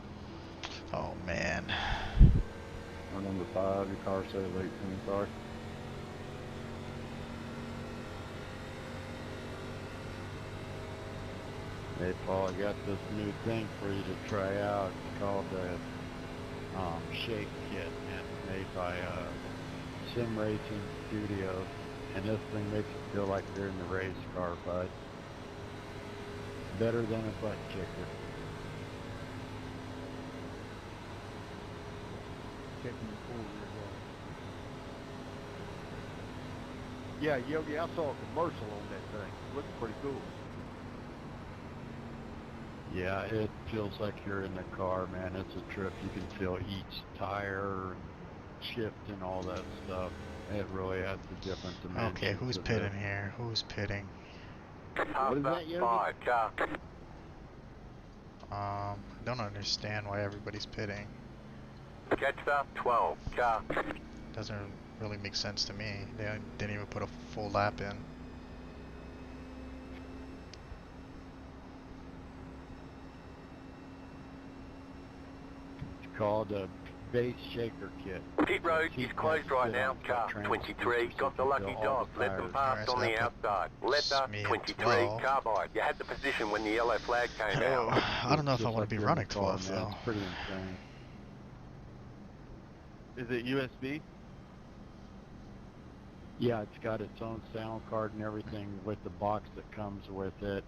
[SPEAKER 1] Oh man.
[SPEAKER 4] I'm number 5, your car says 18, sorry. Hey Paul, I got this new thing for you to try out. It's called the Shake Kit, and it's made by Sim Racing Studios. And this thing makes it feel like you're in the race car, bud. Better than a butt kicker.
[SPEAKER 6] checking your full rear guard.
[SPEAKER 4] Yeah, Yogi, I saw a commercial on that thing. Looks pretty cool. Yeah, it feels like you're in the car, man. It's a trip. You can feel each tire and shift and all that stuff. It really adds a different dimension.
[SPEAKER 1] Okay, who's
[SPEAKER 4] to
[SPEAKER 1] pitting here? Who's pitting?
[SPEAKER 3] What
[SPEAKER 4] is that, Yogi?
[SPEAKER 3] 5, car.
[SPEAKER 1] I don't understand why everybody's pitting.
[SPEAKER 3] Catcher 12, car.
[SPEAKER 1] Doesn't really make sense to me. They didn't even put a full lap in.
[SPEAKER 4] It's called a base shaker kit.
[SPEAKER 3] Pit road is closed right now. Car 23 got the lucky dog. Let them pass
[SPEAKER 1] Alright, so
[SPEAKER 3] on
[SPEAKER 1] that
[SPEAKER 3] the
[SPEAKER 1] puts
[SPEAKER 3] outside. Letter
[SPEAKER 1] me at
[SPEAKER 3] 23
[SPEAKER 1] 12.
[SPEAKER 3] carbide. You had the position when the yellow flag came
[SPEAKER 1] Oh,
[SPEAKER 3] out.
[SPEAKER 1] I don't know if I
[SPEAKER 4] Just
[SPEAKER 1] want
[SPEAKER 4] like
[SPEAKER 1] to be
[SPEAKER 4] you're in
[SPEAKER 1] running
[SPEAKER 4] the car,
[SPEAKER 1] 12
[SPEAKER 4] man.
[SPEAKER 1] though.
[SPEAKER 4] It's pretty insane.
[SPEAKER 6] Is it USB?
[SPEAKER 4] Yeah, it's got its own sound card and everything with the box that comes with it.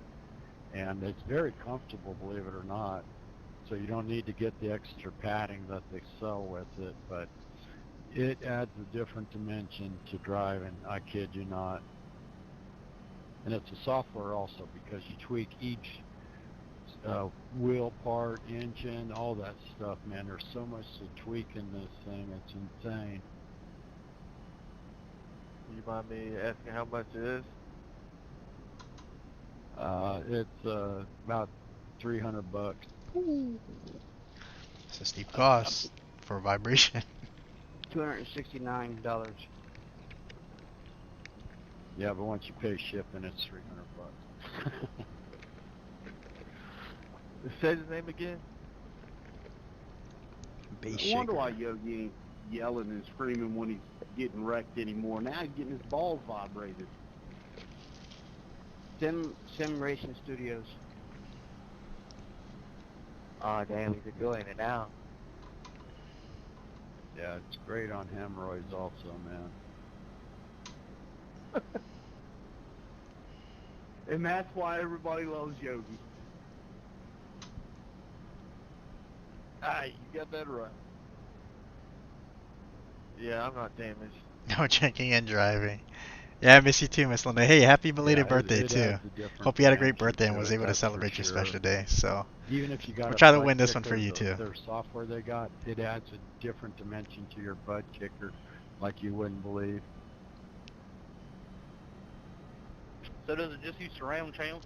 [SPEAKER 4] And it's very comfortable, believe it or not. So you don't need to get the extra padding that they sell with it, but it adds a different dimension to driving, I kid you not. And it's a software also, because you tweak each wheel part, engine, all that stuff, man. There's so much to tweak in this thing, it's insane.
[SPEAKER 6] You mind me asking how much it is?
[SPEAKER 4] It's about $300.
[SPEAKER 1] It's a steep cost for vibration.
[SPEAKER 5] $269.
[SPEAKER 4] Yeah, but once you pay shipping, it's $300.
[SPEAKER 6] Say his name again?
[SPEAKER 1] Base
[SPEAKER 5] I wonder
[SPEAKER 1] shaker.
[SPEAKER 5] why Yogi ain't yelling and screaming when he's getting wrecked anymore. Now he's getting his balls vibrated. Sim Racing Studios.
[SPEAKER 9] Oh damn, he's enjoying it now.
[SPEAKER 4] Yeah, it's great on hemorrhoids also, man.
[SPEAKER 5] And that's why everybody loves Yogi.
[SPEAKER 6] Ah, you got that right. Yeah, I'm not damaged.
[SPEAKER 1] No drinking and driving. Yeah, I miss you too, Miss Linda. Hey, happy belated
[SPEAKER 4] Yeah,
[SPEAKER 1] birthday
[SPEAKER 4] it
[SPEAKER 1] too.
[SPEAKER 4] adds a different
[SPEAKER 1] Hope you had a great
[SPEAKER 4] dimension
[SPEAKER 1] birthday and
[SPEAKER 4] to
[SPEAKER 1] was
[SPEAKER 4] it,
[SPEAKER 1] able to
[SPEAKER 4] that's for
[SPEAKER 1] celebrate your
[SPEAKER 4] sure.
[SPEAKER 1] special day. So
[SPEAKER 4] Even if you got
[SPEAKER 1] we'll
[SPEAKER 4] a
[SPEAKER 1] try to
[SPEAKER 4] butt
[SPEAKER 1] win this one
[SPEAKER 4] kicker,
[SPEAKER 1] for you too.
[SPEAKER 4] their software they got, it adds a different dimension to your butt kicker like you wouldn't believe.
[SPEAKER 9] So does it just use surround channels,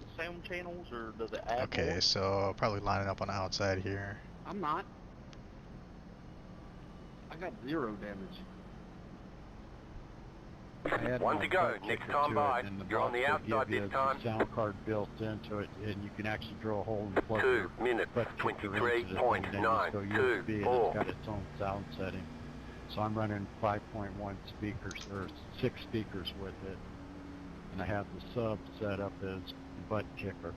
[SPEAKER 9] or does it add
[SPEAKER 1] Okay,
[SPEAKER 9] more?
[SPEAKER 1] so probably lining up on the outside here.
[SPEAKER 5] I'm not. I got 0 damage.
[SPEAKER 4] I had
[SPEAKER 3] One
[SPEAKER 4] my
[SPEAKER 3] to go.
[SPEAKER 4] butt
[SPEAKER 3] Next
[SPEAKER 4] kicker
[SPEAKER 3] time
[SPEAKER 4] to
[SPEAKER 3] by.
[SPEAKER 4] it, and the
[SPEAKER 3] You're on
[SPEAKER 4] box
[SPEAKER 3] the
[SPEAKER 4] will
[SPEAKER 3] outside
[SPEAKER 4] give you
[SPEAKER 3] this
[SPEAKER 4] the
[SPEAKER 3] time.
[SPEAKER 4] sound card built into it, and you can actually drill a hole and plug
[SPEAKER 3] 2
[SPEAKER 4] your
[SPEAKER 3] minutes,
[SPEAKER 4] butt kicker into the thing, and then just go
[SPEAKER 3] 23.924.
[SPEAKER 4] USB, and it's got its own sound setting. So I'm running 5.1 speakers, or 6 speakers with it, and I have the sub set up as butt kicker.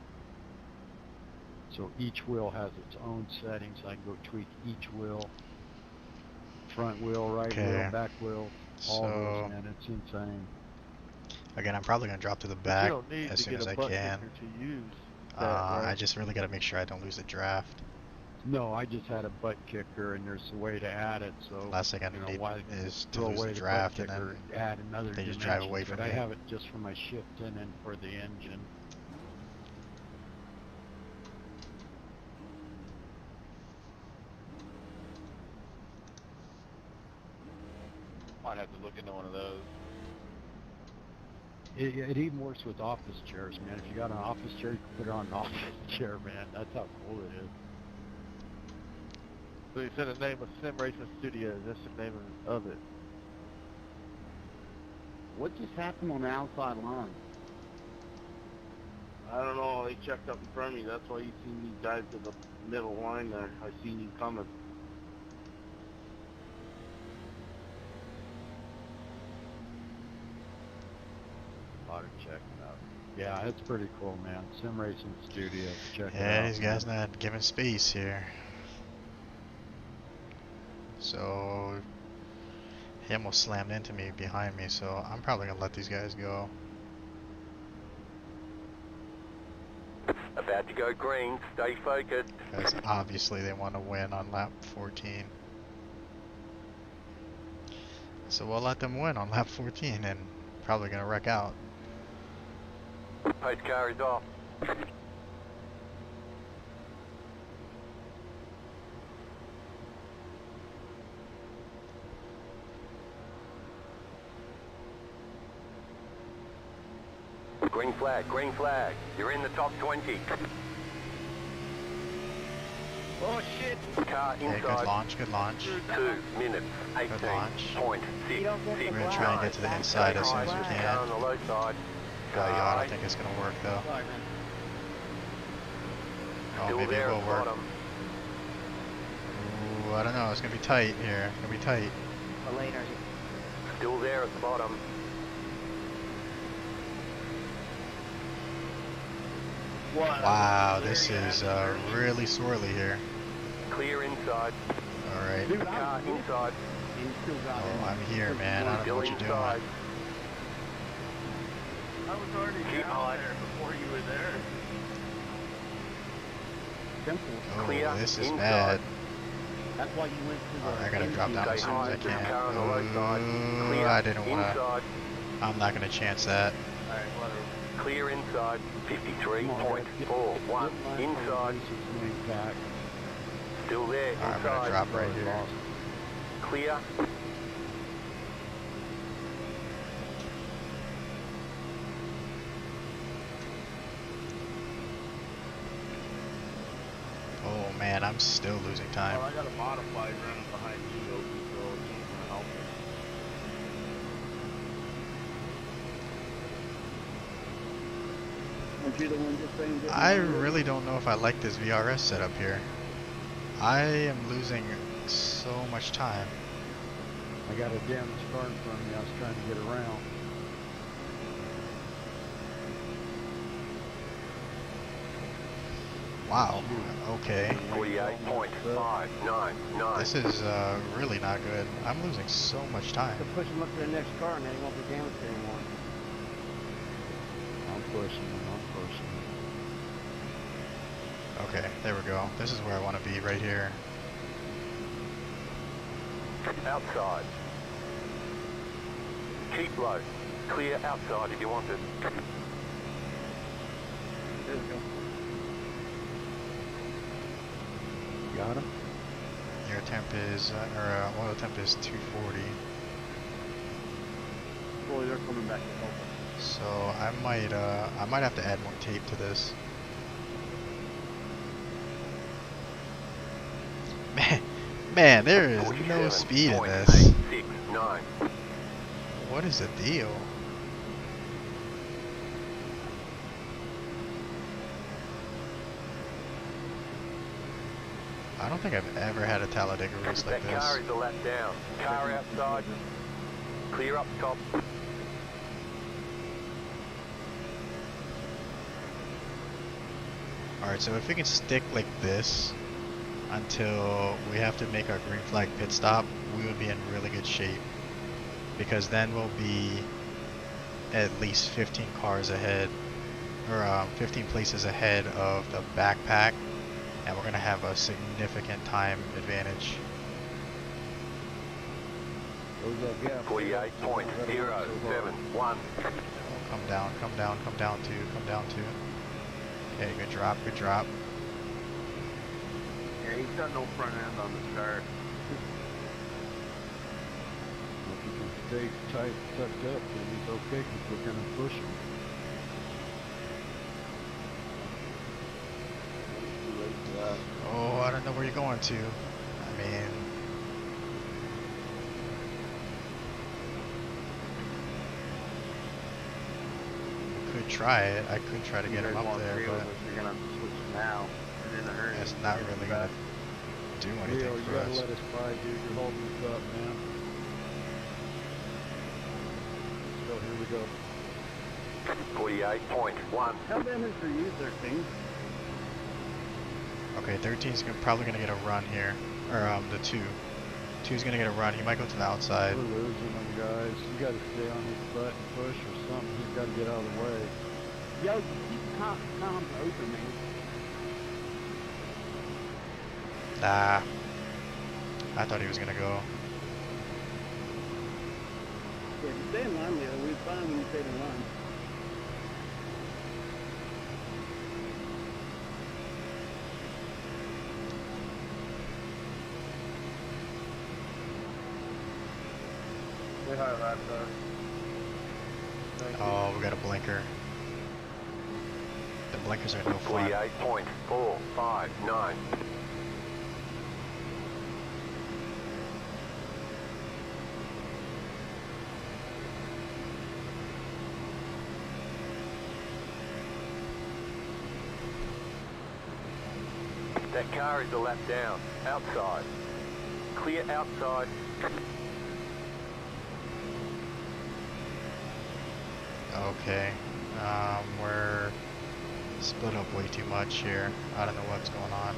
[SPEAKER 4] So each wheel has its own settings. I can go tweak each wheel, front wheel, right
[SPEAKER 1] Okay.
[SPEAKER 4] wheel, back wheel, all
[SPEAKER 1] So
[SPEAKER 4] those, man. It's insane.
[SPEAKER 1] again, I'm probably gonna drop to the
[SPEAKER 6] But
[SPEAKER 1] back
[SPEAKER 6] you don't need
[SPEAKER 1] as
[SPEAKER 6] to
[SPEAKER 1] soon
[SPEAKER 6] get
[SPEAKER 1] as
[SPEAKER 6] a
[SPEAKER 1] I
[SPEAKER 6] butt
[SPEAKER 1] can.
[SPEAKER 6] kicker to use that, right?
[SPEAKER 1] I just really gotta make sure I don't lose the draft.
[SPEAKER 4] No, I just had a butt kicker, and there's a way to add it. So
[SPEAKER 1] Last thing I
[SPEAKER 4] you know,
[SPEAKER 1] need
[SPEAKER 4] why
[SPEAKER 1] is to
[SPEAKER 4] throw
[SPEAKER 1] lose
[SPEAKER 4] away
[SPEAKER 1] the
[SPEAKER 4] the
[SPEAKER 1] draft
[SPEAKER 4] butt
[SPEAKER 1] and
[SPEAKER 4] kicker
[SPEAKER 1] then
[SPEAKER 4] add another
[SPEAKER 1] they just
[SPEAKER 4] dimension
[SPEAKER 1] drive away
[SPEAKER 4] to
[SPEAKER 1] from
[SPEAKER 4] it. I
[SPEAKER 1] me.
[SPEAKER 4] have it just for my shifting and for the engine.
[SPEAKER 7] Might have to look into one of those.
[SPEAKER 4] It even works with office chairs, man. If you got an office chair, you can put it on an office chair, man. That's how cool it is.
[SPEAKER 6] So you said the name of Sim Racing Studios. That's the name of it.
[SPEAKER 5] What just happened on the outside line?
[SPEAKER 10] I don't know. They checked up in front of me. That's why you seen me dive to the middle line there. I seen you coming.
[SPEAKER 4] Ought to check it out. Yeah, it's pretty cool, man. Sim Racing Studios. Check it out.
[SPEAKER 1] Yeah, these guys
[SPEAKER 4] man.
[SPEAKER 1] not giving space here. So he almost slammed into me behind me, so I'm probably gonna let these guys go.
[SPEAKER 3] About to go green. Stay focused.
[SPEAKER 1] Because obviously they want to win on lap 14. So we'll let them win on lap 14 and probably gonna wreck out.
[SPEAKER 3] Pace car is off. Green flag, green flag. You're in the top 20.
[SPEAKER 9] Oh shit!
[SPEAKER 3] Car
[SPEAKER 1] Okay,
[SPEAKER 3] inside.
[SPEAKER 1] good launch, good launch.
[SPEAKER 3] 2 minutes,
[SPEAKER 1] Good launch.
[SPEAKER 3] 18.66.
[SPEAKER 1] We're gonna try and get to the inside as soon as we
[SPEAKER 3] Car
[SPEAKER 1] can.
[SPEAKER 3] on the low side. Go
[SPEAKER 1] I
[SPEAKER 3] high.
[SPEAKER 1] don't think it's gonna work though.
[SPEAKER 8] Sorry, man.
[SPEAKER 1] Oh,
[SPEAKER 3] Still
[SPEAKER 1] maybe it
[SPEAKER 3] there
[SPEAKER 1] will
[SPEAKER 3] at the
[SPEAKER 1] work.
[SPEAKER 3] bottom.
[SPEAKER 1] Ooh, I don't know. It's gonna be tight here. It's gonna be tight.
[SPEAKER 8] What lane are you?
[SPEAKER 3] Still there at the bottom.
[SPEAKER 1] Wow, this is really swirly here.
[SPEAKER 3] Clear inside.
[SPEAKER 1] All right.
[SPEAKER 5] Dude,
[SPEAKER 3] Car inside.
[SPEAKER 5] and he still got
[SPEAKER 1] Oh,
[SPEAKER 5] in.
[SPEAKER 1] I'm here, man. I don't know
[SPEAKER 3] Still
[SPEAKER 1] what you're
[SPEAKER 3] inside.
[SPEAKER 1] doing.
[SPEAKER 6] I was already
[SPEAKER 3] Keep
[SPEAKER 6] down
[SPEAKER 3] high.
[SPEAKER 6] there before you were there.
[SPEAKER 5] Simple.
[SPEAKER 3] Clear
[SPEAKER 1] Oh, this is
[SPEAKER 3] inside.
[SPEAKER 1] bad.
[SPEAKER 5] That's why you went to the...
[SPEAKER 1] I gotta drop down as
[SPEAKER 3] Stay
[SPEAKER 1] soon as
[SPEAKER 3] high
[SPEAKER 1] I
[SPEAKER 3] to the
[SPEAKER 1] can.
[SPEAKER 3] car on the low side.
[SPEAKER 1] Ooh,
[SPEAKER 3] Clear
[SPEAKER 1] I didn't wanna.
[SPEAKER 3] inside.
[SPEAKER 1] I'm not gonna chance that.
[SPEAKER 6] Alright, whatever.
[SPEAKER 3] Clear inside. 53.41. Inside. Still there.
[SPEAKER 1] All right, I'm gonna
[SPEAKER 3] Inside.
[SPEAKER 1] drop right here.
[SPEAKER 3] Clear.
[SPEAKER 1] Oh man, I'm still losing time.
[SPEAKER 6] Well, I got a modified running behind you, though, so it's gonna help us.
[SPEAKER 5] Weren't you the one just saying that?
[SPEAKER 1] I really don't know if I like this VRS setup here. I am losing so much time.
[SPEAKER 4] I got a damn start from me. I was trying to get around.
[SPEAKER 1] Wow. Okay.
[SPEAKER 3] 48.599.
[SPEAKER 1] This is really not good. I'm losing so much time.
[SPEAKER 5] To push him up to the next car and then he won't be damaged anymore.
[SPEAKER 4] I'm pushing him. I'm pushing him.
[SPEAKER 1] Okay, there we go. This is where I want to be, right here.
[SPEAKER 3] Outside. Keep low. Clear outside if you want it.
[SPEAKER 5] There we go.
[SPEAKER 4] Got him?
[SPEAKER 1] Your temp is, oil temp is 240.
[SPEAKER 5] Boy, they're coming back to help us.
[SPEAKER 1] So I might have to add more tape to this. Man, there is no speed in this.
[SPEAKER 3] 47.869.
[SPEAKER 1] What is the deal? I don't think I've ever had a Talladega race like
[SPEAKER 3] That car
[SPEAKER 1] this.
[SPEAKER 3] is a lap down. Car outside. Clear up top.
[SPEAKER 1] Alright, so if we can stick like this until we have to make our green flag pit stop, we would be in really good shape. Because then we'll be at least 15 cars ahead, or 15 places ahead of the backpack, and we're going to have a significant time advantage.
[SPEAKER 4] Where's that gap?
[SPEAKER 3] 48.071.
[SPEAKER 1] Come down, come down, come down two, come down two. Okay, good drop, good drop.
[SPEAKER 6] Yeah, he's got no front end on the start.
[SPEAKER 4] If you can stay tight, tucked up, then he's okay because we're going to push him.
[SPEAKER 1] Oh, I don't know where you're going to. I mean, I could try it. I could try to get him up there, but
[SPEAKER 6] You're gonna have to switch now. And in a hurry.
[SPEAKER 1] it's not really gonna do anything
[SPEAKER 4] Leo, you
[SPEAKER 1] for
[SPEAKER 4] gotta
[SPEAKER 1] us.
[SPEAKER 4] let us by, dude. You're holding us up, man. So here we go.
[SPEAKER 3] 48.1.
[SPEAKER 5] Tell them is to use their thing.
[SPEAKER 1] Okay, 13's probably gonna get a run here, or the two. Two's gonna get a run. He might go to the outside.
[SPEAKER 4] We're losing them, guys. You gotta stay on his butt and push or something. He's gotta get out of the way.
[SPEAKER 5] Yo, keep comms open, man.
[SPEAKER 1] Nah. I thought he was gonna go.
[SPEAKER 5] Yeah, just stay in line, Leo. We was fine when you stayed in line.
[SPEAKER 6] Say hi, lap car.
[SPEAKER 1] Oh, we got a blinker. The blinkers are no fun.
[SPEAKER 3] 48.459. That car is a lap down. Outside. Clear outside.
[SPEAKER 1] Okay. We're split up way too much here. I don't know what's going on.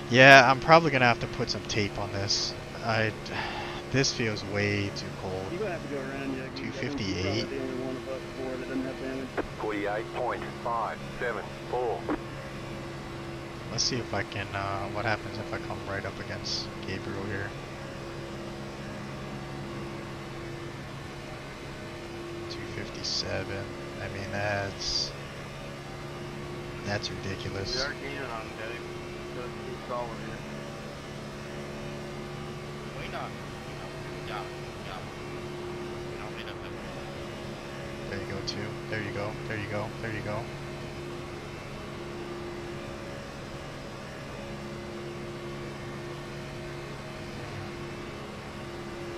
[SPEAKER 1] Yeah, I'm probably gonna have to put some tape on this. This feels way too cold.
[SPEAKER 5] You're gonna have to go around, yeah.
[SPEAKER 1] 258.
[SPEAKER 5] The only one of us four that doesn't have damage.
[SPEAKER 3] 48.574.
[SPEAKER 1] Let's see if I can, what happens if I come right up against Gabriel here. 257. I mean, that's ridiculous.
[SPEAKER 10] We are gaining on him, Dave. Just keep solid here.
[SPEAKER 9] We not. Yeah. We don't need a bit.
[SPEAKER 1] There you go, two. There you go. There you go. There you go.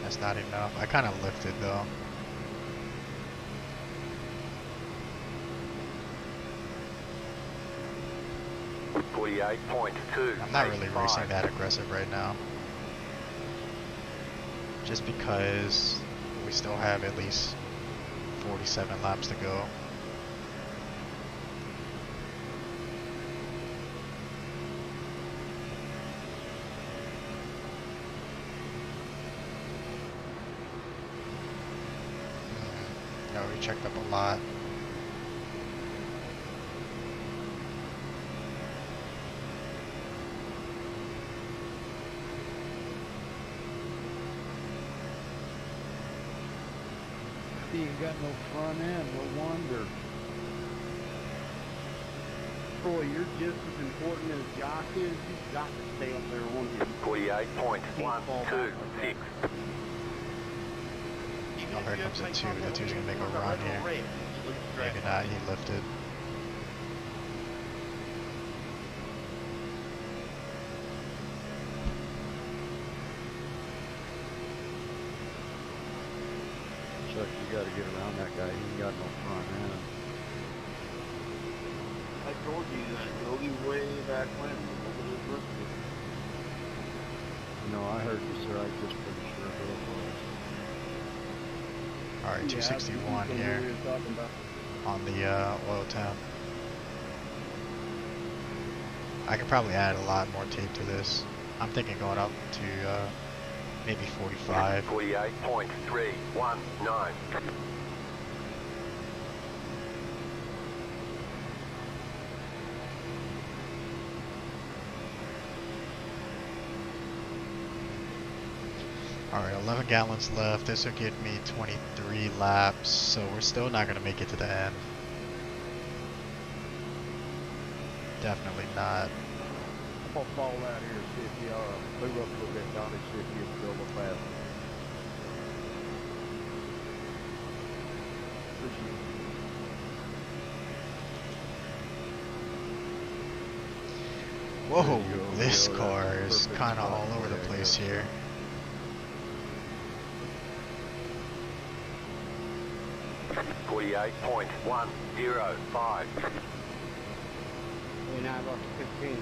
[SPEAKER 1] That's not enough. I kind of lifted though. I'm not really racing that aggressive right now. Just because we still have at least 47 laps to go. No, we checked up a lot.
[SPEAKER 4] You ain't got no front end, no wonder.
[SPEAKER 5] Troy, you're just as important as Josh is. You've got to stay up there on him.
[SPEAKER 3] 48.126.
[SPEAKER 1] Oh, here comes the two. The two's gonna make a run here. Maybe not, he lifted.
[SPEAKER 4] Chuck, you gotta get around that guy. He ain't got no front end.
[SPEAKER 10] I told you that Yogi way back when.
[SPEAKER 4] No, I heard you, sir. I just pretty sure who it was.
[SPEAKER 1] Alright, 261 here on the oil temp. I could probably add a lot more tape to this. I'm thinking going up to maybe 45.
[SPEAKER 3] 48.319.
[SPEAKER 1] Alright, 11 gallons left. This will get me 23 laps, so we're still not going to make it to the end. Definitely not.
[SPEAKER 4] I'm gonna fall out here and see if you move up a little bit, Donnie, see if you can go a little faster.
[SPEAKER 1] Whoa, this car is kind of all over the place here.
[SPEAKER 3] .105.
[SPEAKER 5] And I lost 15.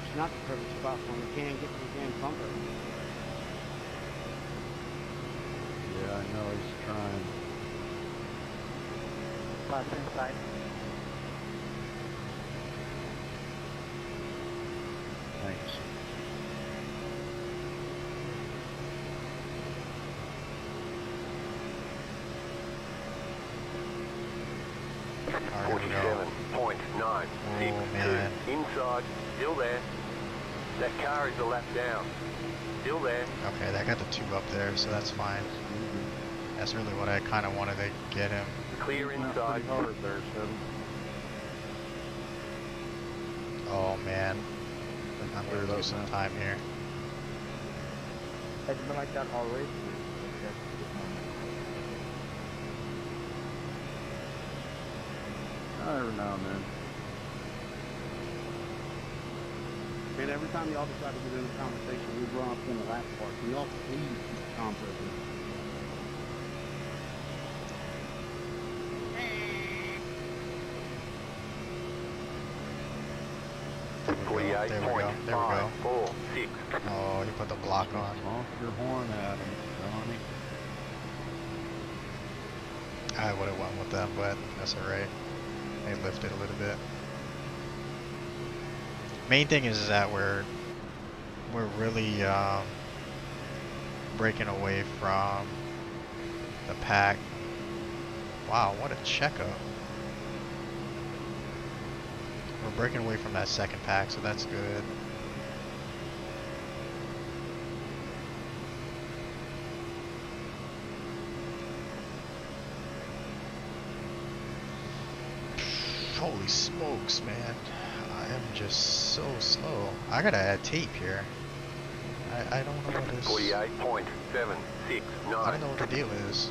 [SPEAKER 5] It's not the perfect spot when we can't get to the damn bumper.
[SPEAKER 4] Yeah, I know, he's trying.
[SPEAKER 5] Left inside.
[SPEAKER 3] Still there. That car is a lap down. Still there.
[SPEAKER 1] Okay, that got the 2 up there, so that's fine. That's really what I kind of wanted to get him.
[SPEAKER 3] Clear
[SPEAKER 4] Went
[SPEAKER 3] inside.
[SPEAKER 4] pretty hard there, Seven.
[SPEAKER 1] Oh man, I'm
[SPEAKER 4] Cleared
[SPEAKER 1] gonna
[SPEAKER 4] up
[SPEAKER 1] lose some
[SPEAKER 4] now.
[SPEAKER 1] time here.
[SPEAKER 2] It's been like that always.
[SPEAKER 4] Every now and then.
[SPEAKER 5] And every time y'all decide to get in a conversation, we run up in the last part. Can y'all please keep calm for a second?
[SPEAKER 3] 48.5,
[SPEAKER 1] There we go.
[SPEAKER 3] 4, 6.
[SPEAKER 1] Oh, you put the block on.
[SPEAKER 4] Honk your horn at him, Johnny.
[SPEAKER 1] I would have went with them, but that's alright. They lifted a little bit. Main thing is that we're really breaking away from the pack. Wow, what a checkup. We're breaking away from that second pack, so that's good. Holy smokes, man. I am just so slow. I gotta add tape here. I don't know what this...
[SPEAKER 3] 48.769.
[SPEAKER 1] I don't know what the deal is.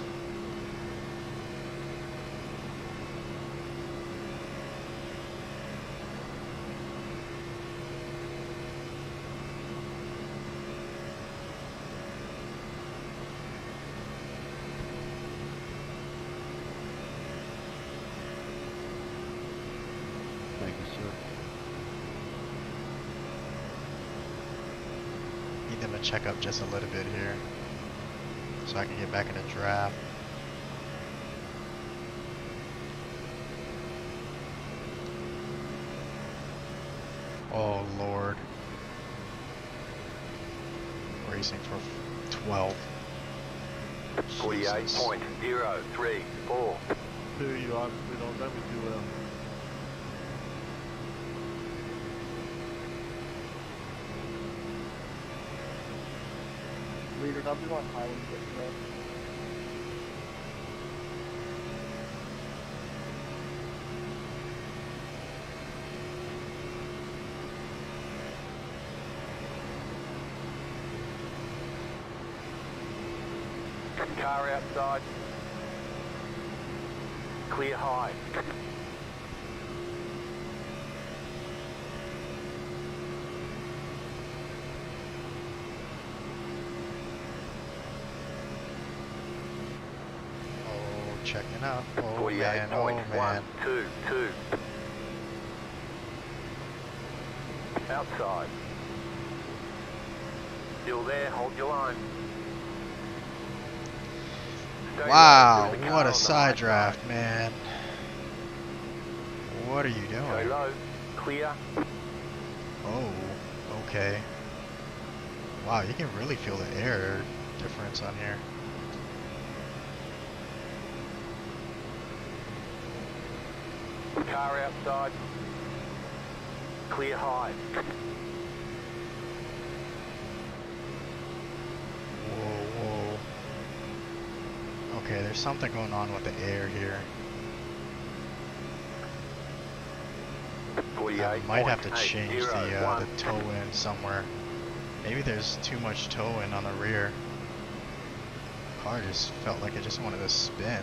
[SPEAKER 4] Thank you, sir.
[SPEAKER 1] Need them to check up just a little bit here, so I can get back in the draft. Oh Lord. Racing for 12. Jesus.
[SPEAKER 3] 48.034.
[SPEAKER 10] Two, you obviously don't know me too well.
[SPEAKER 2] Leaders, I'll be on high when you get to that.
[SPEAKER 3] Car outside. Clear high.
[SPEAKER 1] Oh, checking out. Oh man, oh man.
[SPEAKER 3] 48.122. Outside. Still there, hold your line. Stay
[SPEAKER 1] Wow,
[SPEAKER 3] low, there's a car
[SPEAKER 1] what
[SPEAKER 3] on
[SPEAKER 1] a
[SPEAKER 3] the
[SPEAKER 1] side
[SPEAKER 3] high
[SPEAKER 1] draft,
[SPEAKER 3] side.
[SPEAKER 1] man. What are you
[SPEAKER 3] Stay
[SPEAKER 1] doing?
[SPEAKER 3] low, clear.
[SPEAKER 1] Oh, okay. Wow, you can really feel the air difference on here.
[SPEAKER 3] Car outside. Clear high.
[SPEAKER 1] Whoa, whoa. Okay, there's something going on with the air here. I might have to change the toe in somewhere. Maybe there's too much toe in on the rear. Car just felt like it just wanted to spin.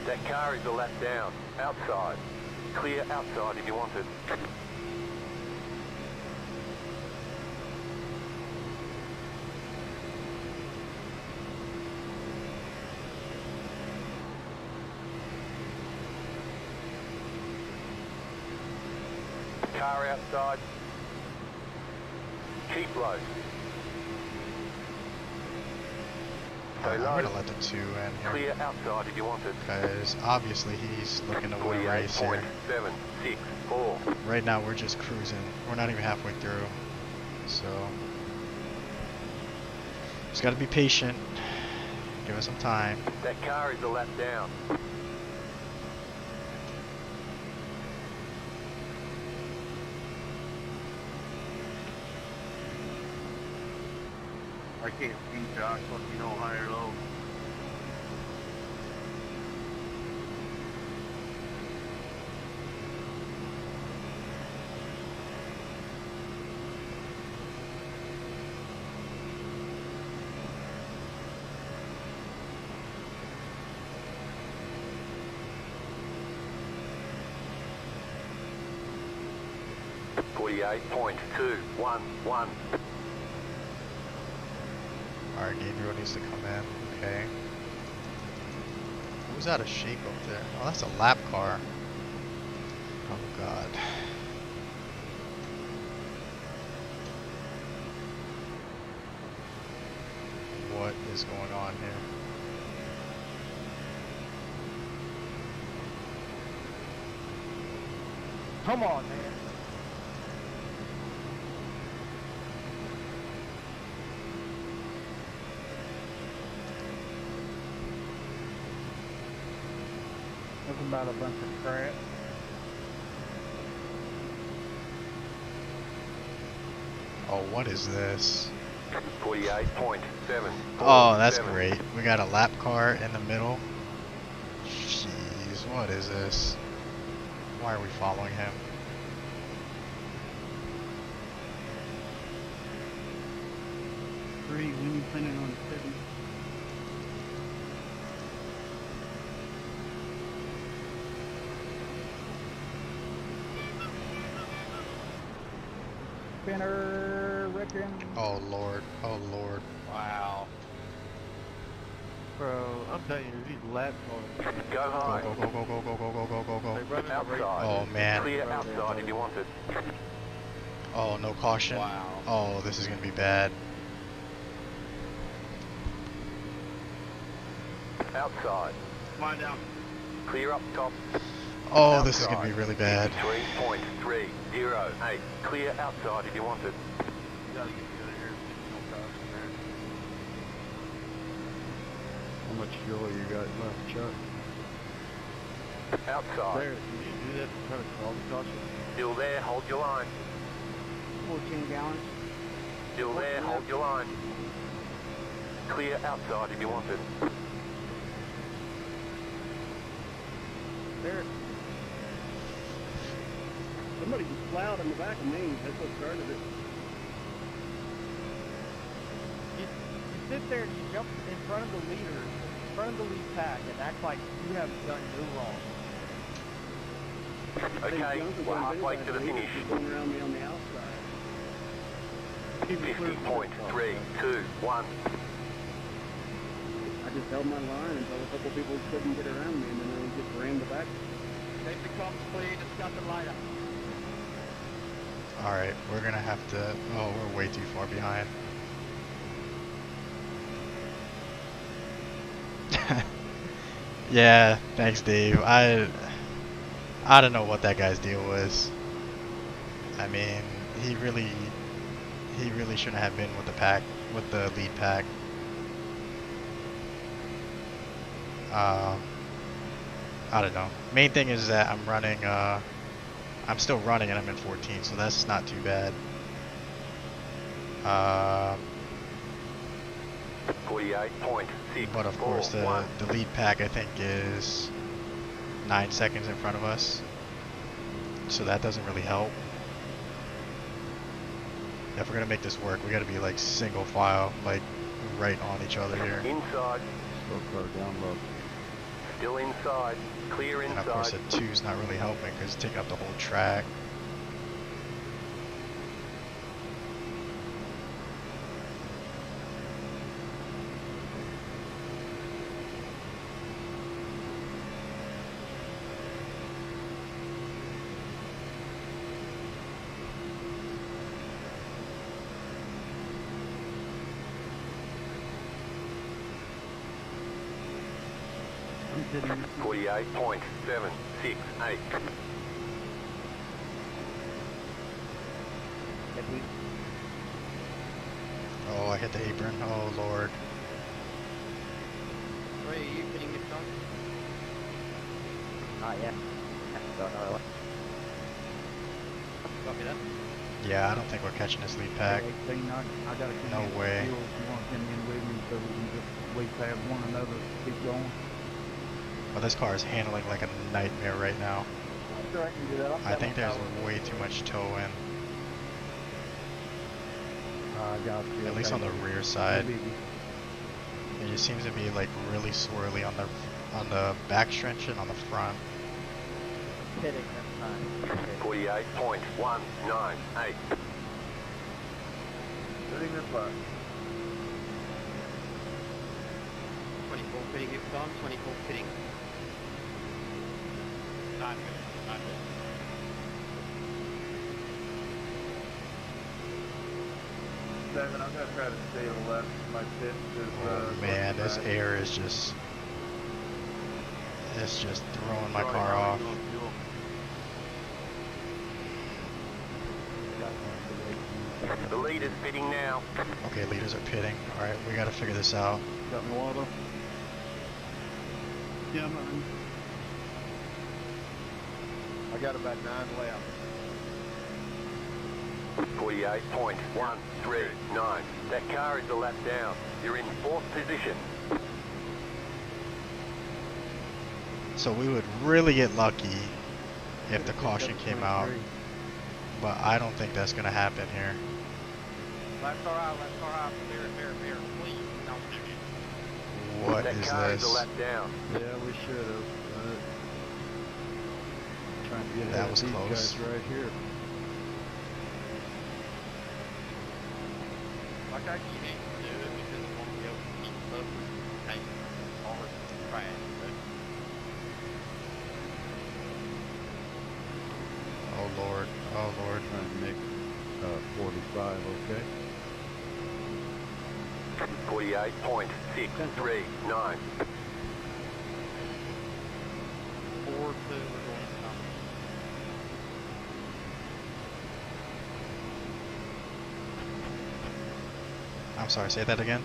[SPEAKER 3] That car is a lap down. Outside. Clear outside if you want it. Car outside. Keep low. Stay
[SPEAKER 1] I'm
[SPEAKER 3] low.
[SPEAKER 1] gonna let the 2 in here.
[SPEAKER 3] Clear outside if you want it.
[SPEAKER 1] Because obviously he's looking to win a race here.
[SPEAKER 3] 48.764.
[SPEAKER 1] Right now we're just cruising. We're not even halfway through. So just gotta be patient. Give us some time.
[SPEAKER 3] That car is a lap down.
[SPEAKER 10] I can't see Josh, let me know high or low.
[SPEAKER 3] .211.
[SPEAKER 1] Alright, Gabriel needs to come in. Okay. Who's out of shape up there? Oh, that's a lap car. Oh god. What is going on here?
[SPEAKER 2] Come on, man. Talking about a bunch of crap.
[SPEAKER 1] Oh, what is this?
[SPEAKER 3] 48.7.
[SPEAKER 1] Oh, that's great. We got a lap car in the middle. Jeez, what is this? Why are we following him?
[SPEAKER 5] Three, when you planning on sitting? Spinner, reckon.
[SPEAKER 1] Oh lord, oh lord.
[SPEAKER 7] Wow.
[SPEAKER 6] Bro, I'm telling you, these lap cars.
[SPEAKER 3] Go
[SPEAKER 1] Go,
[SPEAKER 3] high.
[SPEAKER 1] go, go, go, go, go, go, go, go, go, go.
[SPEAKER 6] They running a race.
[SPEAKER 3] Outside.
[SPEAKER 1] Oh man.
[SPEAKER 3] Clear outside if you want it.
[SPEAKER 1] Oh, no caution.
[SPEAKER 7] Wow.
[SPEAKER 1] Oh, this is gonna be bad.
[SPEAKER 3] Outside.
[SPEAKER 9] Come on down.
[SPEAKER 3] Clear up top.
[SPEAKER 1] Oh, this is gonna be really bad.
[SPEAKER 3] 3.308. Clear outside if you want it.
[SPEAKER 10] You gotta get me out of here. No cars in there.
[SPEAKER 4] How much fuel you got left, Chuck?
[SPEAKER 3] Outside.
[SPEAKER 6] There, can you do that to try to call the caution?
[SPEAKER 3] Still there, hold your line.
[SPEAKER 5] 14 gallons.
[SPEAKER 3] Still there, hold your line. Clear outside if you want it.
[SPEAKER 5] There. Somebody just plowed in the back of me. That's what started it.
[SPEAKER 2] You sit there and you jump in front of the leader, in front of the lead pack, and act like you have done no wrong.
[SPEAKER 3] Okay, we're halfway to the finish.
[SPEAKER 5] Going around me on the outside.
[SPEAKER 3] 50.321.
[SPEAKER 5] I just held my line until a couple people couldn't get around me, and then I just rammed the back.
[SPEAKER 2] Safety comes clean, discuss the lineup.
[SPEAKER 1] Alright, we're gonna have to... Oh, we're way too far behind. Yeah, thanks Dave. I don't know what that guy's deal was. I mean, he really shouldn't have been with the pack, with the lead pack. I don't know. Main thing is that I'm running, I'm still running and I'm in 14, so that's not too bad.
[SPEAKER 3] 48.6.
[SPEAKER 1] But of course the lead pack I think is 9 seconds in front of us, so that doesn't really help. If we're gonna make this work, we gotta be like single file, like right on each other here.
[SPEAKER 3] Inside.
[SPEAKER 4] Slow car down low.
[SPEAKER 3] Still inside. Clear
[SPEAKER 1] And of course
[SPEAKER 3] inside.
[SPEAKER 1] the 2's not really helping because it's taking up the whole track.
[SPEAKER 5] I'm sitting.
[SPEAKER 3] 48.768.
[SPEAKER 1] Oh, I hit the apron. Oh lord.
[SPEAKER 8] Trey, are you pitting your son?
[SPEAKER 2] Not yet. Don't know.
[SPEAKER 8] Copy that.
[SPEAKER 1] Yeah, I don't think we're catching this lead pack.
[SPEAKER 5] 18, I gotta come
[SPEAKER 1] No
[SPEAKER 5] in.
[SPEAKER 1] way.
[SPEAKER 5] If you want to come in with me so we can just wait past one another, keep going.
[SPEAKER 1] Well, this car is handling like a nightmare right now.
[SPEAKER 5] I'm sure I can do that.
[SPEAKER 1] I think there's way too much toe in,
[SPEAKER 5] I got you.
[SPEAKER 1] at least on the rear side.
[SPEAKER 5] No biggie.
[SPEAKER 1] It just seems to be like really swirly on the back stretch and on the front.
[SPEAKER 2] Pitting this time.
[SPEAKER 3] 48.198.
[SPEAKER 6] Sitting this left.
[SPEAKER 8] 24 pitting your son, 24 pitting.
[SPEAKER 7] Not good. Not good.
[SPEAKER 6] Simon, I'm gonna try to stay to the left of my pit.
[SPEAKER 1] Oh man, this air is just, it's just throwing my car off.
[SPEAKER 3] The leader's pitting now.
[SPEAKER 1] Okay, leaders are pitting. All right, we gotta figure this out.
[SPEAKER 5] Got me water? Yeah, man.
[SPEAKER 10] I got about 9 left.
[SPEAKER 3] 48.139. That car is a lap down. You're in 4th position.
[SPEAKER 1] So we would really get lucky if the caution came out, but I don't think that's gonna happen here.
[SPEAKER 9] Left car out, fair, please, don't do it.
[SPEAKER 1] What
[SPEAKER 3] That
[SPEAKER 1] is
[SPEAKER 3] car is a
[SPEAKER 1] this?
[SPEAKER 3] lap down.
[SPEAKER 4] Yeah, we should have. Trying to get
[SPEAKER 1] That
[SPEAKER 4] ahead
[SPEAKER 1] was
[SPEAKER 4] of these
[SPEAKER 1] close.
[SPEAKER 4] guys right here.
[SPEAKER 9] Like I you need to do it because you want to be able to keep up with the tank all the trash.
[SPEAKER 1] Oh Lord, oh Lord.
[SPEAKER 4] Trying to make 45, okay?
[SPEAKER 3] 48.639.
[SPEAKER 9] 4-2, we're going to come.
[SPEAKER 1] I'm sorry, say that again.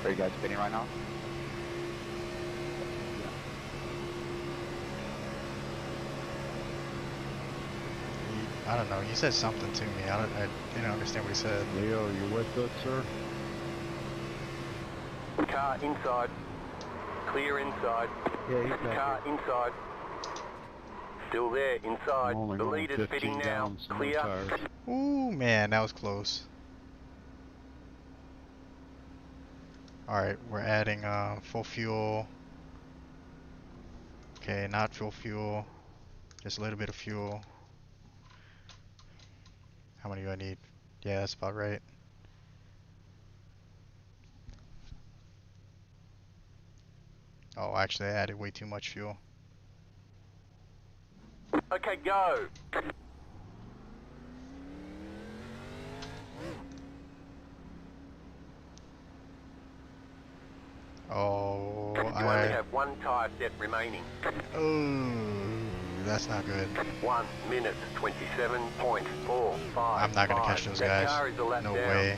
[SPEAKER 8] Are you guys spinning right now?
[SPEAKER 1] I don't know, he said something to me. I didn't understand what he said.
[SPEAKER 4] Leo, you with us, sir?
[SPEAKER 3] Car inside. Clear inside.
[SPEAKER 5] Yeah, he's back
[SPEAKER 3] Car inside. Still there, inside.
[SPEAKER 4] Only
[SPEAKER 3] The
[SPEAKER 4] going
[SPEAKER 3] leader's
[SPEAKER 4] 15
[SPEAKER 3] pitting now.
[SPEAKER 4] down, no
[SPEAKER 3] Clear.
[SPEAKER 4] tires.
[SPEAKER 1] Ooh, man, that was close. Alright, we're adding full fuel. Okay, not full fuel. Just a little bit of fuel. How many do I need? Yeah, that's about right. Oh, actually I added way too much fuel.
[SPEAKER 3] Okay, go.
[SPEAKER 1] Oh,
[SPEAKER 3] You only have 1 tire set remaining.
[SPEAKER 1] Oh, that's not good.
[SPEAKER 3] 1 minute 27.45.
[SPEAKER 1] I'm not gonna catch those
[SPEAKER 3] That
[SPEAKER 1] guys.
[SPEAKER 3] car is a lap
[SPEAKER 1] No
[SPEAKER 3] down.
[SPEAKER 1] way.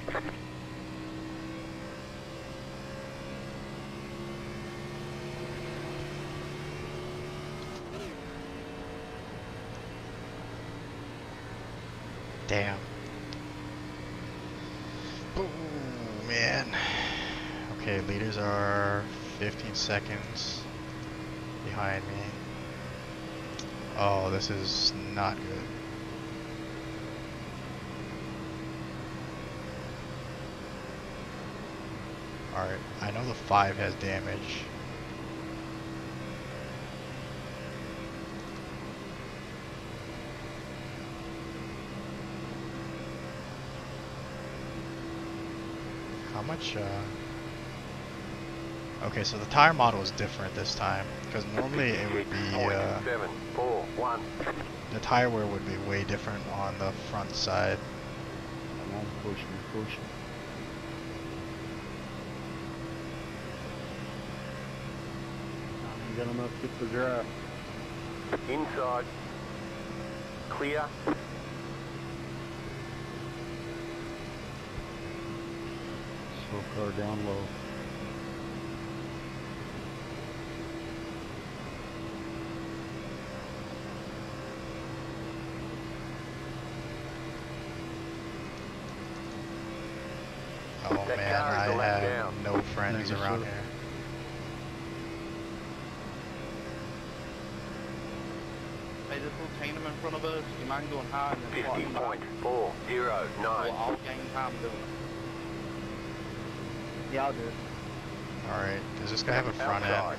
[SPEAKER 1] Damn. Oh, man. Okay, leaders are 15 seconds behind me. Oh, this is not good. Alright, I know the 5 has damage. How much, okay, so the tire model is different this time, because normally it would be,
[SPEAKER 3] 741.
[SPEAKER 1] the tire wear would be way different on the front side.
[SPEAKER 4] Come on, push me, push me.
[SPEAKER 5] You got enough to the drive.
[SPEAKER 3] Inside. Clear.
[SPEAKER 4] Pro car down low.
[SPEAKER 1] Oh
[SPEAKER 3] That
[SPEAKER 1] man,
[SPEAKER 3] car is
[SPEAKER 1] I
[SPEAKER 3] a lap
[SPEAKER 1] have
[SPEAKER 3] down.
[SPEAKER 1] no friends
[SPEAKER 4] Thank you,
[SPEAKER 1] around
[SPEAKER 4] sir.
[SPEAKER 1] here.
[SPEAKER 8] Hey, this little tandem in front of us, you mind going high and then sliding by?
[SPEAKER 3] 50.409.
[SPEAKER 8] Well, I'll gain time doing it.
[SPEAKER 2] Yeah, I'll do it.
[SPEAKER 1] Alright, does this guy have a front end?
[SPEAKER 3] Outside.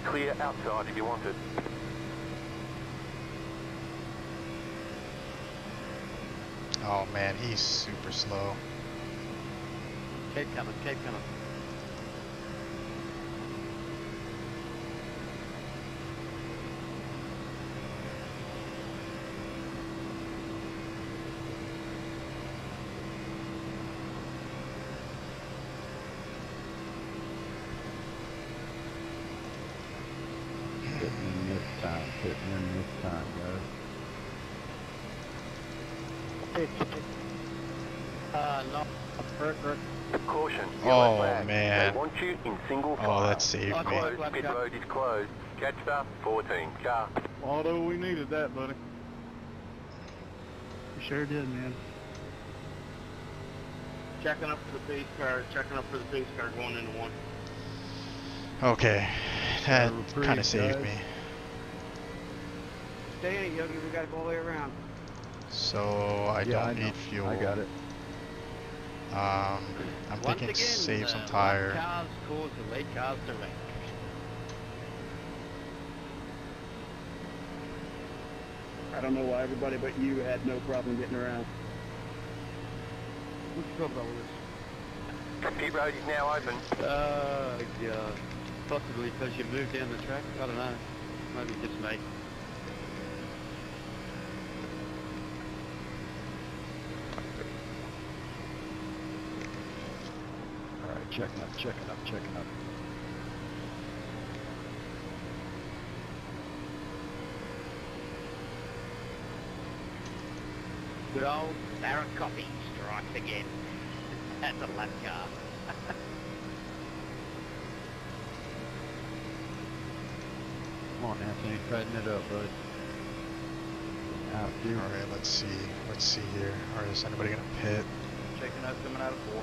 [SPEAKER 3] Clear outside if you want it.
[SPEAKER 1] Oh man, he's super slow.
[SPEAKER 5] Cape coming, Cape coming.
[SPEAKER 4] Hitting in this time, hitting in this time, guys.
[SPEAKER 5] No.
[SPEAKER 3] Caution.
[SPEAKER 1] Oh,
[SPEAKER 3] Yellow flag.
[SPEAKER 1] man.
[SPEAKER 3] They want you in single file.
[SPEAKER 1] Oh, that saved me.
[SPEAKER 3] Closed. Pit road is closed. Catch up. 14. Car.
[SPEAKER 10] Although we needed that, buddy.
[SPEAKER 5] You sure did, man.
[SPEAKER 10] Checking up for the pace car, checking up for the pace car going into one.
[SPEAKER 1] Okay, that
[SPEAKER 4] Reprieve,
[SPEAKER 1] kind of saved
[SPEAKER 4] guys.
[SPEAKER 1] me.
[SPEAKER 2] Stay in it, Yogi. We gotta go all the way around.
[SPEAKER 1] So I
[SPEAKER 4] Yeah, I
[SPEAKER 1] don't
[SPEAKER 4] know.
[SPEAKER 1] need fuel.
[SPEAKER 4] I got it.
[SPEAKER 1] I'm
[SPEAKER 9] Once
[SPEAKER 1] thinking
[SPEAKER 9] again,
[SPEAKER 1] save some
[SPEAKER 9] black
[SPEAKER 1] tire.
[SPEAKER 9] cars cause the late cars to wreck.
[SPEAKER 5] I don't know why everybody but you had no problem getting around.
[SPEAKER 2] What you feel about this?
[SPEAKER 3] Pit road is now open.
[SPEAKER 11] Yeah, possibly because you moved down the track. I don't know. Maybe just me.
[SPEAKER 4] Alright, checking up, checking up, checking up.
[SPEAKER 9] Good old Sarah Coffee strikes again. That's a lap car.
[SPEAKER 4] Come on, Anthony, tighten it up, bud. Out, dude.
[SPEAKER 1] Alright, let's see here. Alright, is anybody gonna pit?
[SPEAKER 8] Checking out coming out of 4.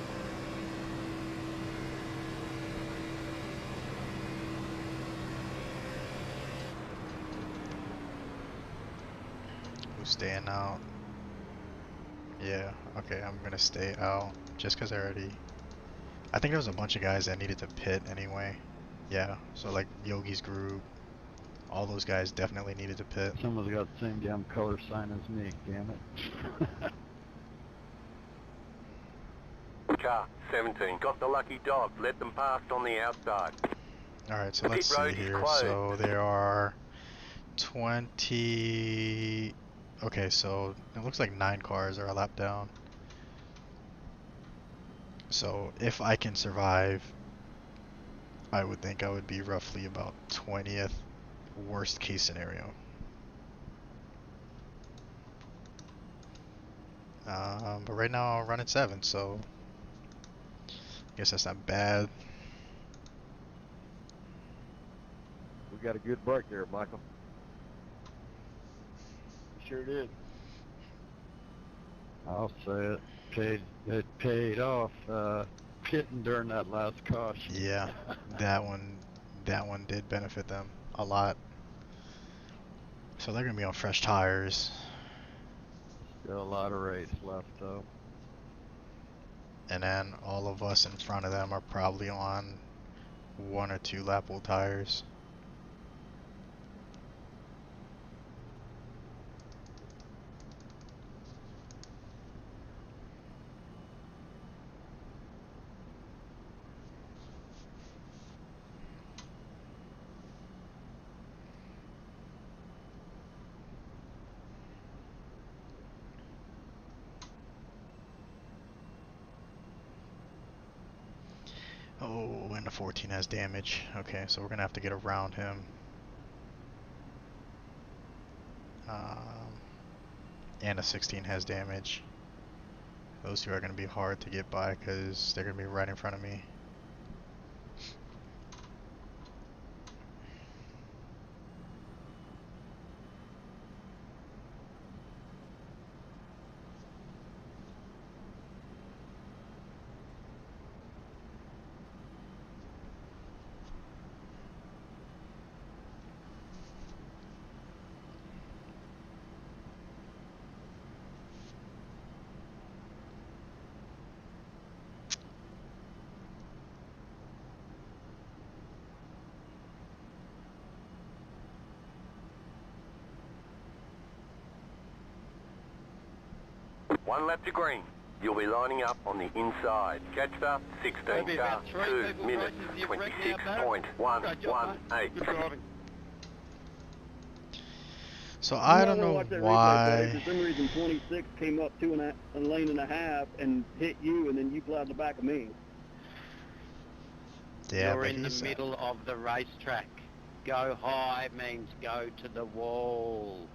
[SPEAKER 1] Who's staying out? Yeah, okay, I'm gonna stay out. Just cause I think there was a bunch of guys that needed to pit anyway. Yeah, so like Yogi's group, all those guys definitely needed to pit.
[SPEAKER 4] Someone's got the same damn color sign as me, damn it.
[SPEAKER 3] Car. 17. Got the lucky dog. Let them past on the outside.
[SPEAKER 1] Alright, so let's
[SPEAKER 3] Pit
[SPEAKER 1] see
[SPEAKER 3] road is
[SPEAKER 1] here.
[SPEAKER 3] closed.
[SPEAKER 1] So there are 20... Okay, so it looks like 9 cars are a lap down. So if I can survive, I would think I would be roughly about 20th, worst case scenario. But right now I'll run at 7, so I guess that's not bad.
[SPEAKER 11] We got a good break there, Michael.
[SPEAKER 10] Sure did.
[SPEAKER 4] I'll say it paid off, pitting during that last caution.
[SPEAKER 1] Yeah, that one did benefit them a lot. So they're gonna be on fresh tires,
[SPEAKER 4] Still a lot of race left, though.
[SPEAKER 1] and then all of us in front of them are probably on 1 or 2 lap old tires. Oh, and the 14 has damage. Okay, so we're gonna have to get around him. And a 16 has damage. Those two are going to be hard to get by because they're going to be right in front of me.
[SPEAKER 3] One lap to green. You'll be lining up on the inside. Catch up, 16
[SPEAKER 11] Maybe
[SPEAKER 3] car,
[SPEAKER 11] about 3
[SPEAKER 3] 2
[SPEAKER 11] people
[SPEAKER 3] minutes,
[SPEAKER 11] versus you right now, Barry.
[SPEAKER 3] 26.118.
[SPEAKER 11] Good driving.
[SPEAKER 1] So I don't know
[SPEAKER 5] Watch that replay,
[SPEAKER 1] why.
[SPEAKER 5] Dave. For some reason, 26 came up a lane and a half and hit you, and then you plowed the back of me.
[SPEAKER 1] Yeah,
[SPEAKER 11] You're
[SPEAKER 1] but
[SPEAKER 11] in the
[SPEAKER 1] he's
[SPEAKER 11] middle of the racetrack. Go high means go to the wall.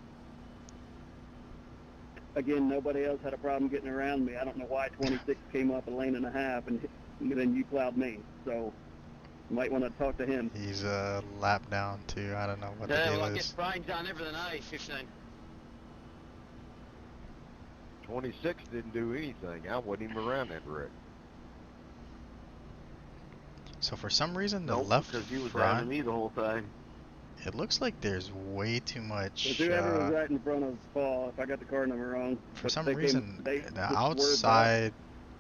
[SPEAKER 5] Again, nobody else had a problem getting around me. I don't know why 26 came up a lane and a half, and then you plowed me. So you might want to talk to him.
[SPEAKER 1] he's a lap down too. I don't know what the
[SPEAKER 11] Yeah,
[SPEAKER 1] deal
[SPEAKER 11] well, I
[SPEAKER 1] is.
[SPEAKER 11] get brains on everything, eh? 15.
[SPEAKER 12] 26 didn't do anything. I wasn't even around that wreck.
[SPEAKER 1] So for some reason, the
[SPEAKER 10] Nope,
[SPEAKER 1] left
[SPEAKER 10] because he was
[SPEAKER 1] front,
[SPEAKER 10] driving me the whole time.
[SPEAKER 1] it looks like there's way too much.
[SPEAKER 5] But whoever was right in front of Paul, if I got the car number wrong.
[SPEAKER 1] For some reason, the outside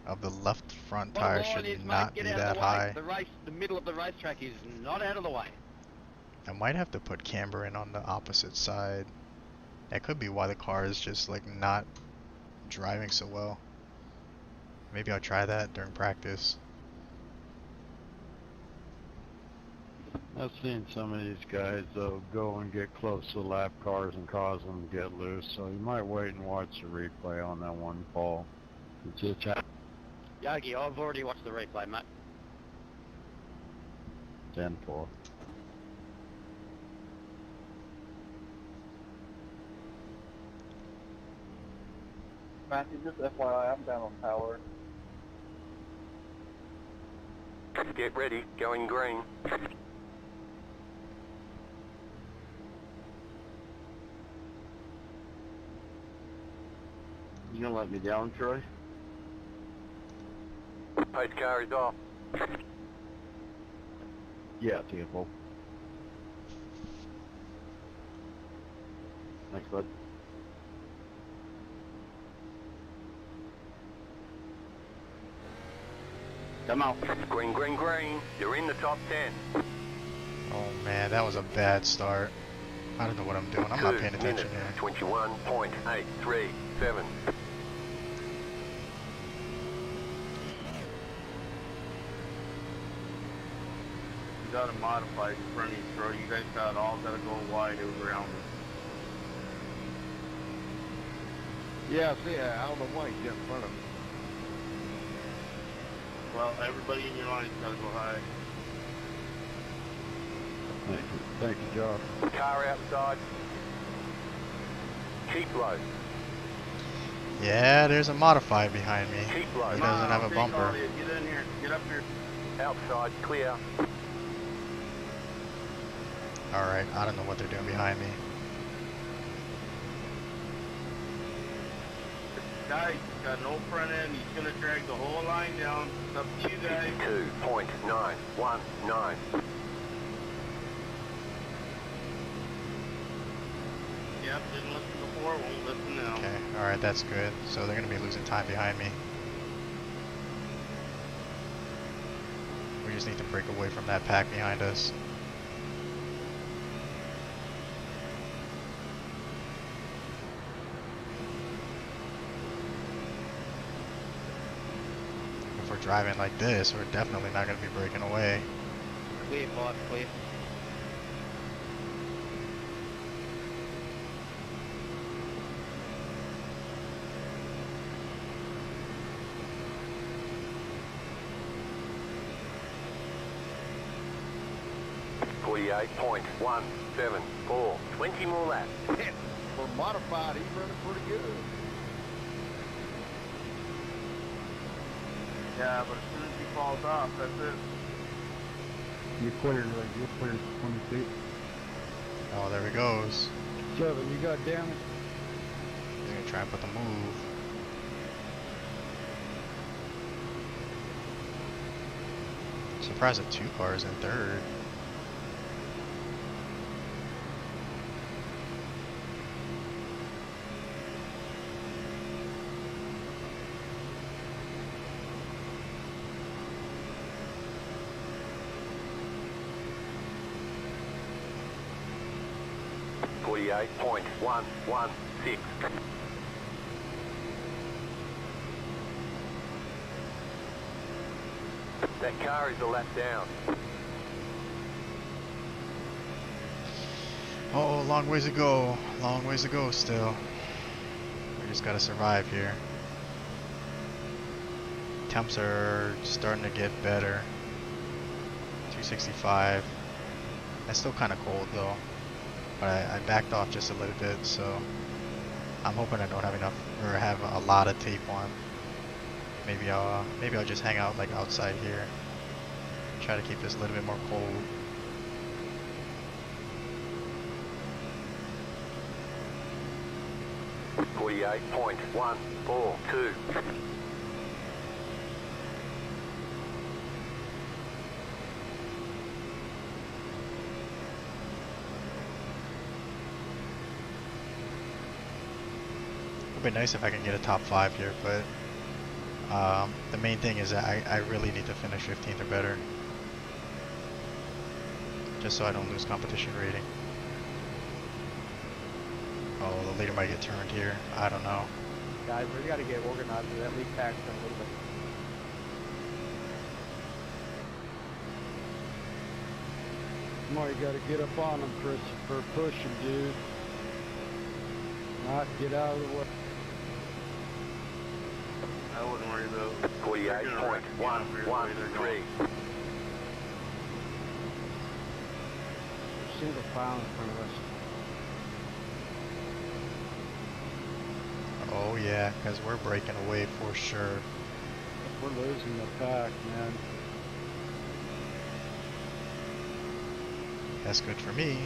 [SPEAKER 1] of the left front tire should not be that high.
[SPEAKER 11] The middle of the racetrack is not out of the way.
[SPEAKER 1] I might have to put camber in on the opposite side. That could be why the car is just like not driving so well. Maybe I'll try that during practice.
[SPEAKER 4] I've seen some of these guys, though, go and get close to lap cars and cause them to get loose, so you might wait and watch the replay on that one, Paul. It's just
[SPEAKER 11] Yogi, I've already watched the replay, mate.
[SPEAKER 4] 10-4.
[SPEAKER 6] Matthew, just FYI, I'm down on power.
[SPEAKER 3] Get ready, going green.
[SPEAKER 10] You gonna let me down, Troy?
[SPEAKER 3] Pace car is off.
[SPEAKER 4] Yeah, 10-4.
[SPEAKER 10] Thanks, bud.
[SPEAKER 3] Come on. Green, green, green. You're in the top 10.
[SPEAKER 1] Oh man, that was a bad start. I don't know what I'm doing. I'm not paying attention here.
[SPEAKER 3] 21.837.
[SPEAKER 10] You gotta modify in front of you, Troy. You guys all gotta go wide over around us.
[SPEAKER 12] Yeah, see, I don't know why he's in front of me.
[SPEAKER 10] Well, everybody in your line's gotta go high.
[SPEAKER 4] Thank you, Josh.
[SPEAKER 3] Car outside. Keep low.
[SPEAKER 1] Yeah, there's a modified behind me.
[SPEAKER 3] Keep low.
[SPEAKER 1] He doesn't have a
[SPEAKER 10] Take all
[SPEAKER 1] bumper.
[SPEAKER 10] of you. Get in here. Get up here.
[SPEAKER 3] Outside, clear.
[SPEAKER 1] Alright, I don't know what they're doing behind me.
[SPEAKER 10] Guys, he's got no front end. He's gonna drag the whole line down. It's up to you guys.
[SPEAKER 3] 52.919.
[SPEAKER 10] Yep, didn't listen before, won't listen now.
[SPEAKER 1] Okay, alright, that's good. So they're going to be losing time behind me. We just need to break away from that pack behind us. If we're driving like this, we're definitely not going to be breaking away.
[SPEAKER 11] Clear, 5, clear.
[SPEAKER 3] .174. 20 more laps.
[SPEAKER 12] For modified, he's running pretty good.
[SPEAKER 6] Yeah, but as soon as he falls off, that's it.
[SPEAKER 4] You're cleared 20 feet.
[SPEAKER 1] Oh, there he goes.
[SPEAKER 4] 7, you got damage.
[SPEAKER 1] He's gonna try and put the move. Surprised that 2 cars in third.
[SPEAKER 3] .116. That car is a lap down.
[SPEAKER 1] Oh, long ways to go. Long ways to go still. We just gotta survive here. Temps are starting to get better. 265. That's still kind of cold though. But I backed off just a little bit, so I'm hoping I don't have enough or have a lot of tape on. Maybe I'll just hang out like outside here. Try to keep this a little bit more cold.
[SPEAKER 3] .142.
[SPEAKER 1] It'd be nice if I can get a top 5 here, but the main thing is that I really need to finish 15th or better. Just so I don't lose competition rating. Oh, the leader might get turned here. I don't know.
[SPEAKER 2] Guys, we got to get organized with that lead pack's a little bit.
[SPEAKER 4] Come on, you gotta get up on them, Christopher. Push him, dude. Not get out of the way.
[SPEAKER 6] I wouldn't worry though.
[SPEAKER 3] 48.113.
[SPEAKER 4] Single file in front of us.
[SPEAKER 1] Oh yeah, because we're breaking away for sure.
[SPEAKER 4] We're losing the pack, man.
[SPEAKER 1] That's good for me.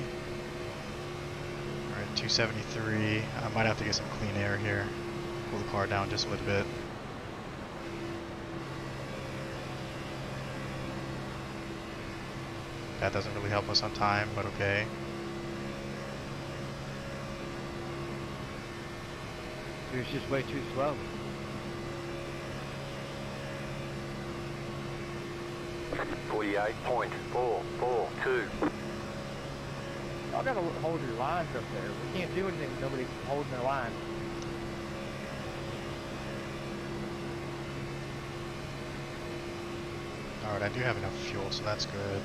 [SPEAKER 1] Alright, 273. I might have to get some clean air here. Pull the car down just a little bit. That doesn't really help us on time, but okay.
[SPEAKER 11] He was just way too slow.
[SPEAKER 3] .442.
[SPEAKER 2] Y'all gotta hold your lines up there. We can't do anything with nobody holding their lines.
[SPEAKER 1] Alright, I do have enough fuel, so that's good.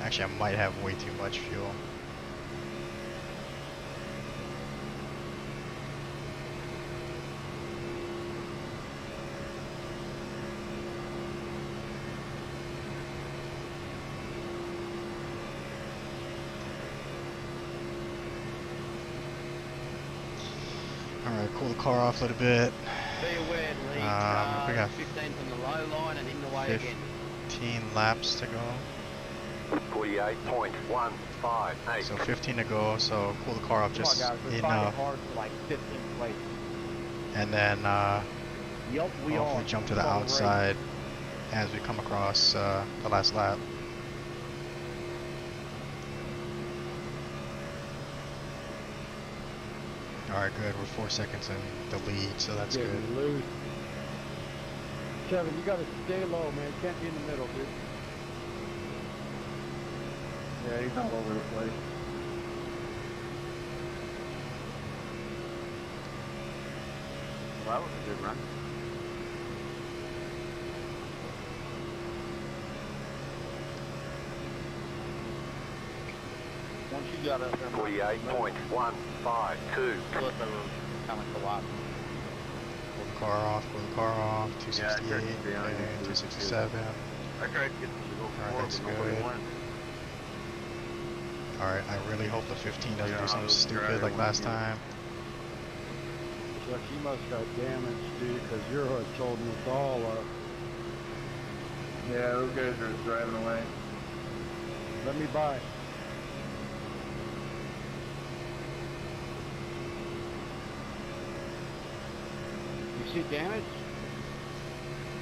[SPEAKER 1] Actually, I might have way too much fuel. Alright, cool the car off a little bit.
[SPEAKER 11] Be aware, Lee.
[SPEAKER 1] We got
[SPEAKER 11] 15 from the low line and in the way again.
[SPEAKER 1] 15 laps to go.
[SPEAKER 3] 48.158.
[SPEAKER 1] So 15 to go, so cool the car off just
[SPEAKER 2] Come on, guys. We're
[SPEAKER 1] enough.
[SPEAKER 2] fighting hard for like 15th place.
[SPEAKER 1] And then
[SPEAKER 2] Yep, we
[SPEAKER 1] hopefully
[SPEAKER 2] are.
[SPEAKER 1] jump to the
[SPEAKER 2] Come on,
[SPEAKER 1] outside as we come across the last lap. Alright, good. We're 4 seconds in the lead, so that's
[SPEAKER 4] Yeah,
[SPEAKER 1] good.
[SPEAKER 4] you lose. Kevin, you gotta stay low, man. Can't be in the middle, dude.
[SPEAKER 6] Yeah, he's all over the place.
[SPEAKER 8] Well, that was a good run. Once you got up there,
[SPEAKER 3] 48.152.
[SPEAKER 8] flip over, kind of collapse.
[SPEAKER 1] Pull the car off, 268,
[SPEAKER 6] Yeah, I tried to stay on
[SPEAKER 1] and
[SPEAKER 6] it.
[SPEAKER 1] 267.
[SPEAKER 6] I tried to get them to go
[SPEAKER 1] Alright,
[SPEAKER 6] forward,
[SPEAKER 1] that's
[SPEAKER 6] but nobody
[SPEAKER 1] good.
[SPEAKER 6] went.
[SPEAKER 1] Alright, I really hope the 15 doesn't
[SPEAKER 6] Yeah,
[SPEAKER 1] do something
[SPEAKER 6] I'll
[SPEAKER 1] stupid
[SPEAKER 6] try
[SPEAKER 1] like
[SPEAKER 6] one
[SPEAKER 1] last
[SPEAKER 6] again.
[SPEAKER 1] time.
[SPEAKER 4] So she must got damaged, dude, because you're what's holding us all up.
[SPEAKER 6] Yeah, those guys are driving away.
[SPEAKER 4] Let me by.
[SPEAKER 11] You see damage?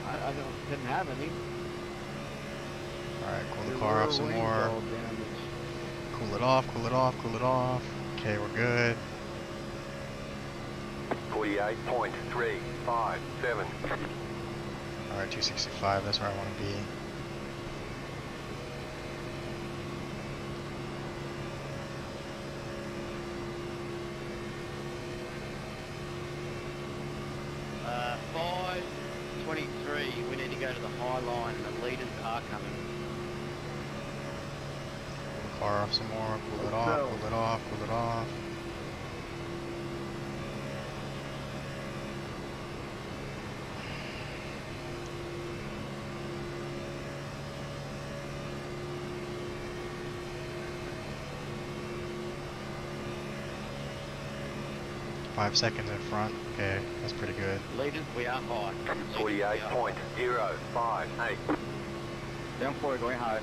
[SPEAKER 11] I didn't have any.
[SPEAKER 1] Alright, cool the car off some more. Cool it off, cool it off, cool it off. Okay, we're good.
[SPEAKER 3] 48.357.
[SPEAKER 1] Alright, 265, that's where I want to be.
[SPEAKER 11] Uh, 5:23. We need to go to the high line, and the leaders are coming.
[SPEAKER 1] Cool the car off some more, cool it off, cool it off, cool it off. Five seconds in front. Okay, that's pretty good.
[SPEAKER 11] Leaders, we are high.
[SPEAKER 3] 48.058.
[SPEAKER 8] Down 4, going high.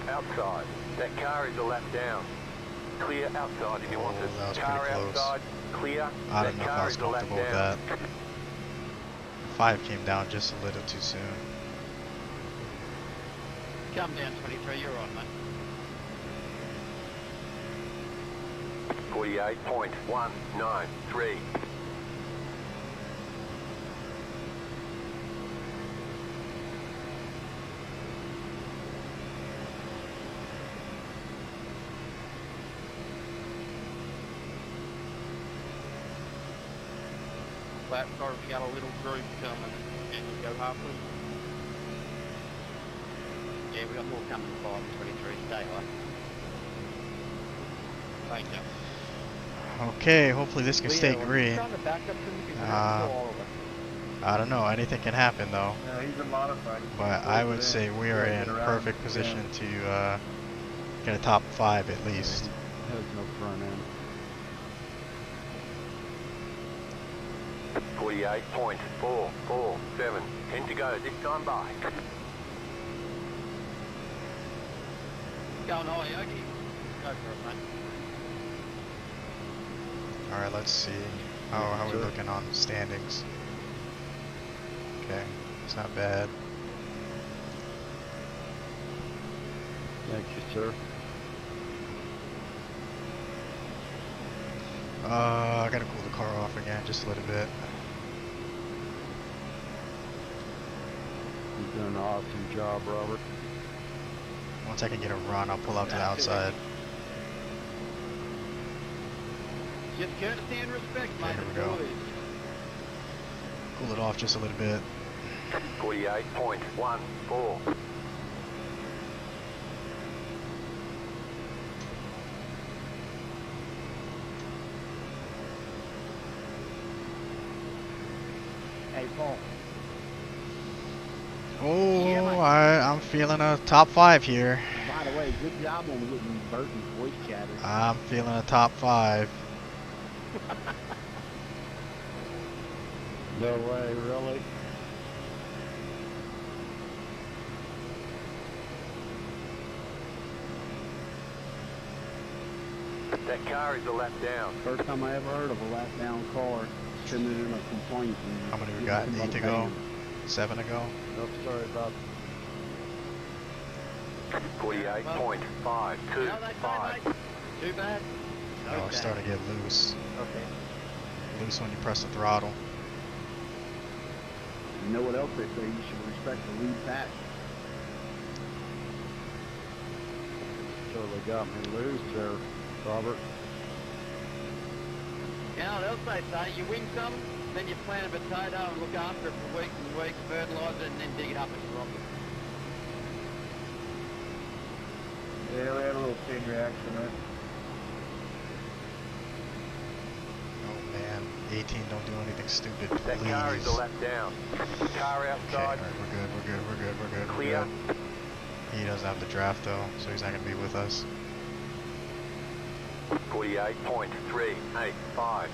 [SPEAKER 3] Outside. That car is a lap down. Clear outside if you want
[SPEAKER 1] that was
[SPEAKER 3] it. Car
[SPEAKER 1] pretty close.
[SPEAKER 3] outside, clear.
[SPEAKER 1] I don't
[SPEAKER 3] That
[SPEAKER 1] know if I
[SPEAKER 3] car
[SPEAKER 1] was
[SPEAKER 3] is a lap
[SPEAKER 1] comfortable with
[SPEAKER 3] down.
[SPEAKER 1] that. 5 came down just a little too soon.
[SPEAKER 11] Come down 23, you're on, mate.
[SPEAKER 3] 48.193.
[SPEAKER 11] Lap car, we got a little group coming. Can you go high, please? Yeah, we got more coming. 5:23. Stay high. Thank you.
[SPEAKER 1] Okay, hopefully this can stay green.
[SPEAKER 2] Trying to back up to me because you're
[SPEAKER 1] Uh,
[SPEAKER 2] gonna kill all of us.
[SPEAKER 1] I don't know, anything can happen though.
[SPEAKER 6] No, he's a modified.
[SPEAKER 1] But I would say we are in perfect position to get a top 5 at least.
[SPEAKER 4] Has no front end.
[SPEAKER 3] 48.447. 10 to go. This time by.
[SPEAKER 11] Going high, Yogi. Go for it, mate.
[SPEAKER 1] Alright, let's see. How are we looking on standings? Okay, it's not bad.
[SPEAKER 4] Thank you, sir.
[SPEAKER 1] I gotta cool the car off again just a little bit.
[SPEAKER 4] You're doing an awesome job, Robert.
[SPEAKER 1] Once I can get a run, I'll pull out to the outside.
[SPEAKER 11] Just courtesy and respect, mate.
[SPEAKER 1] Here we go. Cool it off just a little bit.
[SPEAKER 3] 48.14.
[SPEAKER 2] Hey, Paul.
[SPEAKER 1] Oh, I'm feeling a top 5 here.
[SPEAKER 11] By the way, good job on getting Burton's voice chatter.
[SPEAKER 1] I'm feeling a top 5.
[SPEAKER 4] No way, really?
[SPEAKER 3] That car is a lap down.
[SPEAKER 11] First time I ever heard of a lap down car turning in a complaint.
[SPEAKER 1] How many we got? 8 to go? 7 to go?
[SPEAKER 4] Nope, sorry about
[SPEAKER 3] 48.525.
[SPEAKER 11] Too bad.
[SPEAKER 1] Oh, it's starting to get loose.
[SPEAKER 11] Okay.
[SPEAKER 1] Loose when you press the throttle.
[SPEAKER 11] You know what else they say? You should respect the lead pack.
[SPEAKER 4] totally got me loose there, Robert.
[SPEAKER 8] You know what else they say? You win some, then you plant a potato and look after it for weeks and weeks, fertilise it, and then dig it up and drop it.
[SPEAKER 6] Yeah, we had a little chain reaction there.
[SPEAKER 1] Oh man, 18, don't do anything stupid, please.
[SPEAKER 3] That car is a lap down. Car
[SPEAKER 1] Okay,
[SPEAKER 3] outside.
[SPEAKER 1] alright, we're good.
[SPEAKER 3] Clear.
[SPEAKER 1] He doesn't have the draft though, so he's not gonna be with us.
[SPEAKER 3] 48.385.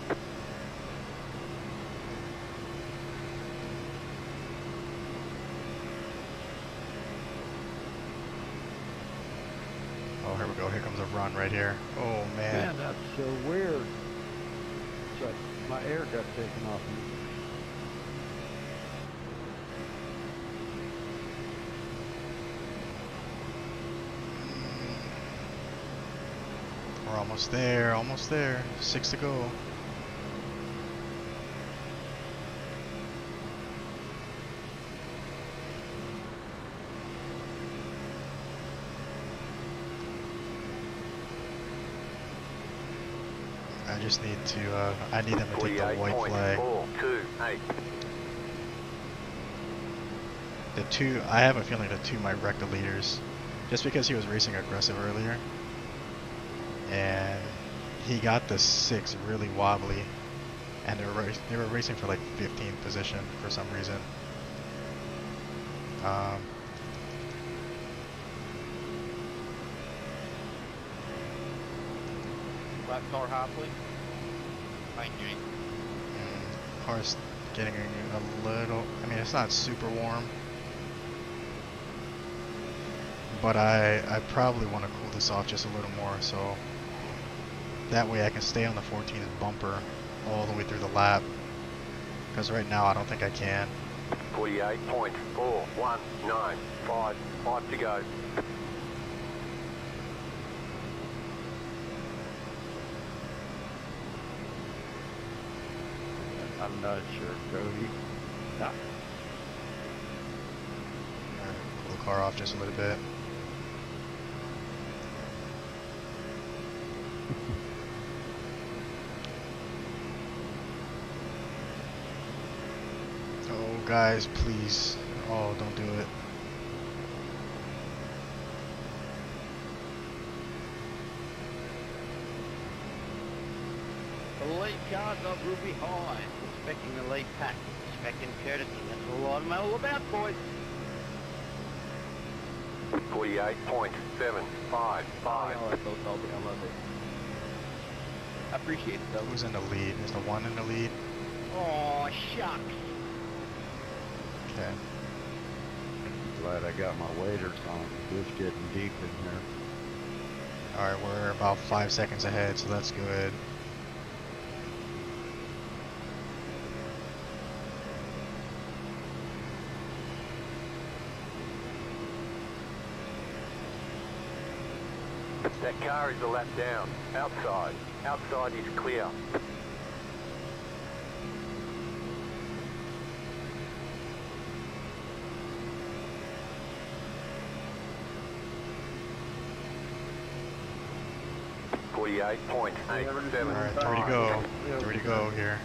[SPEAKER 1] Oh, here we go. Here comes a run right here. Oh man.
[SPEAKER 4] Man, that's so weird. It's like my air got taken off me.
[SPEAKER 1] We're almost there, almost there. 6 to go. I just need to, I need them to take the white flag.
[SPEAKER 3] 48.428.
[SPEAKER 1] The two, I have a feeling the two might wreck the leaders. Just because he was racing aggressive earlier. And he got the 6 really wobbly. And they were racing for like 15th position for some reason.
[SPEAKER 8] Lap car high, please. Thank you.
[SPEAKER 1] Car's getting a little, I mean it's not super warm. But I probably want to cool this off just a little more, so that way I can stay on the 14th bumper all the way through the lap. Because right now I don't think I can.
[SPEAKER 3] 48.4195. 5 to go.
[SPEAKER 4] I'm not sure, Cody. Ah.
[SPEAKER 1] Alright, cool the car off just a little bit. Oh guys, please. Oh, don't do it.
[SPEAKER 11] The late cars are Ruby High. Expecting the late pack. Expecting courtesy. That's all I'm all about, boys.
[SPEAKER 3] 48.755.
[SPEAKER 8] I love it. I appreciate it though.
[SPEAKER 1] Who's in the lead? Is the 1 in the lead?
[SPEAKER 11] Oh, shucks.
[SPEAKER 1] Okay.
[SPEAKER 4] Glad I got my waders on. It's getting deep in here.
[SPEAKER 1] Alright, we're about 5 seconds ahead, so that's good.
[SPEAKER 3] That car is a lap down. Outside. Outside is clear.
[SPEAKER 1] Alright, 3 to go. 3 to go here.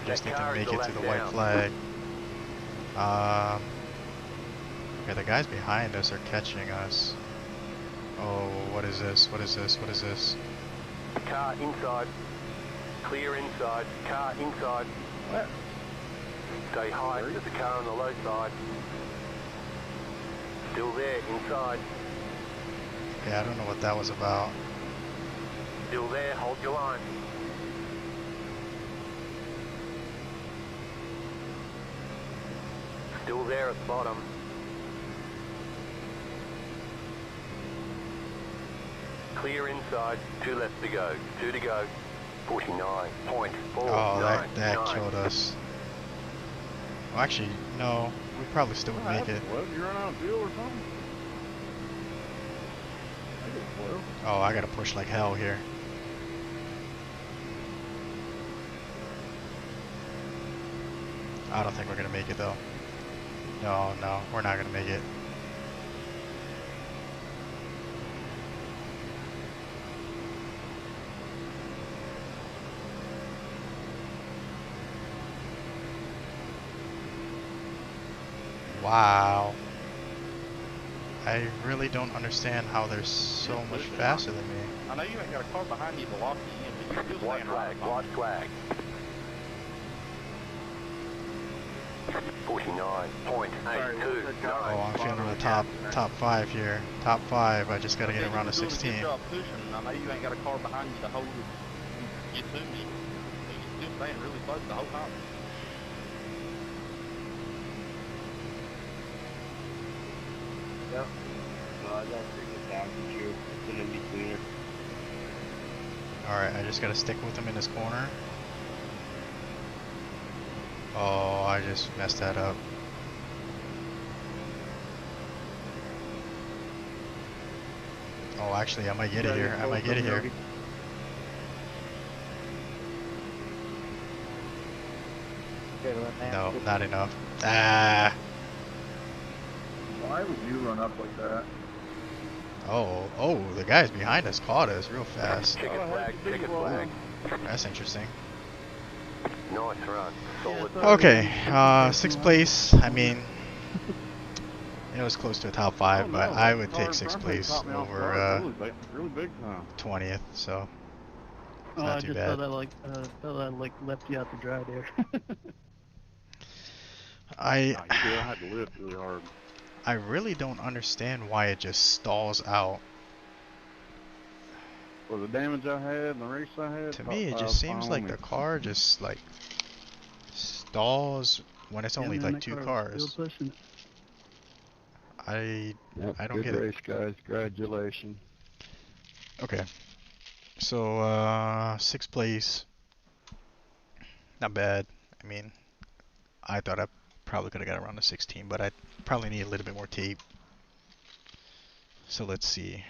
[SPEAKER 1] Just need to make it to the white flag. Okay, the guys behind us are catching us. Oh, what is this? What is this? What is this?
[SPEAKER 3] Car inside. Clear inside. Car inside.
[SPEAKER 6] What?
[SPEAKER 3] Stay high. There's a car on the low side. Still there, inside.
[SPEAKER 1] Okay, I don't know what that was about.
[SPEAKER 3] Still there, hold your line. Still there at the bottom. Clear inside, 2 left to go, 2 to go. 49.499.
[SPEAKER 1] Oh, that killed us. Well, actually, no. We probably still would make it.
[SPEAKER 6] What? You run out of fuel or something? I get fuel.
[SPEAKER 1] Oh, I gotta push like hell here. I don't think we're gonna make it though. No, no, we're not gonna make it. Wow. I really don't understand how they're so much faster than me.
[SPEAKER 7] I know you ain't got a car behind you to lock you in, but you're still
[SPEAKER 3] Watch
[SPEAKER 7] staying right
[SPEAKER 3] flag,
[SPEAKER 7] on.
[SPEAKER 3] watch flag. 49.82.
[SPEAKER 1] Oh, I'm feeling the top 5 here. Top 5, I just gotta get around to 16.
[SPEAKER 7] Good job pushing. I know you ain't got a car behind you to hold it and get to me. So you're still staying really close the whole time.
[SPEAKER 10] Yep. No, I got to take it down for you. It's gonna be cleaner.
[SPEAKER 1] Alright, I just gotta stick with him in this corner. Oh, I just messed that up. Oh, actually, I might get it here. I might get it here. No, not enough. Ah.
[SPEAKER 6] Why would you run up like that?
[SPEAKER 1] Oh, the guys behind us caught us real fast.
[SPEAKER 3] Ticket flag, ticket flag.
[SPEAKER 1] That's interesting.
[SPEAKER 3] Nice run. Solid.
[SPEAKER 1] Okay, 6th place. I mean, it was close to a top 5, but I would take 6th place over
[SPEAKER 4] really big time.
[SPEAKER 1] 20th. So it's
[SPEAKER 13] Oh,
[SPEAKER 1] not
[SPEAKER 13] I
[SPEAKER 1] too
[SPEAKER 13] just
[SPEAKER 1] bad.
[SPEAKER 13] thought I left you out to dry there.
[SPEAKER 1] I
[SPEAKER 4] had to lift really hard.
[SPEAKER 1] I really don't understand why it just stalls out.
[SPEAKER 4] For the damage I had and the race I had,
[SPEAKER 1] To me, it just seems like the car just like stalls when it's only like 2 cars.
[SPEAKER 13] Still pushing it.
[SPEAKER 1] I don't
[SPEAKER 4] good
[SPEAKER 1] get it.
[SPEAKER 4] race, guys. Congratulations.
[SPEAKER 1] Okay, so 6th place, not bad. I mean, I thought I probably could have got around to 16, but I probably need a little bit more tape. So let's see.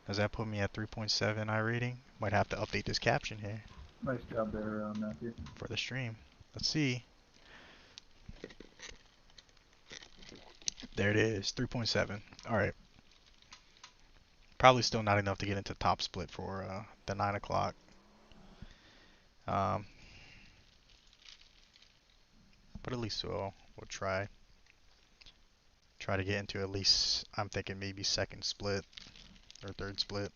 [SPEAKER 1] Does that put me at 3.7 iRating? Might have to update this caption here
[SPEAKER 6] Nice job there, Matthew.
[SPEAKER 1] for the stream. Let's see. There it is, 3.7. Alright. Probably still not enough to get into top split for the 9 o'clock. But at least we'll try. Try to get into at least, I'm thinking maybe 2nd split or 3rd split.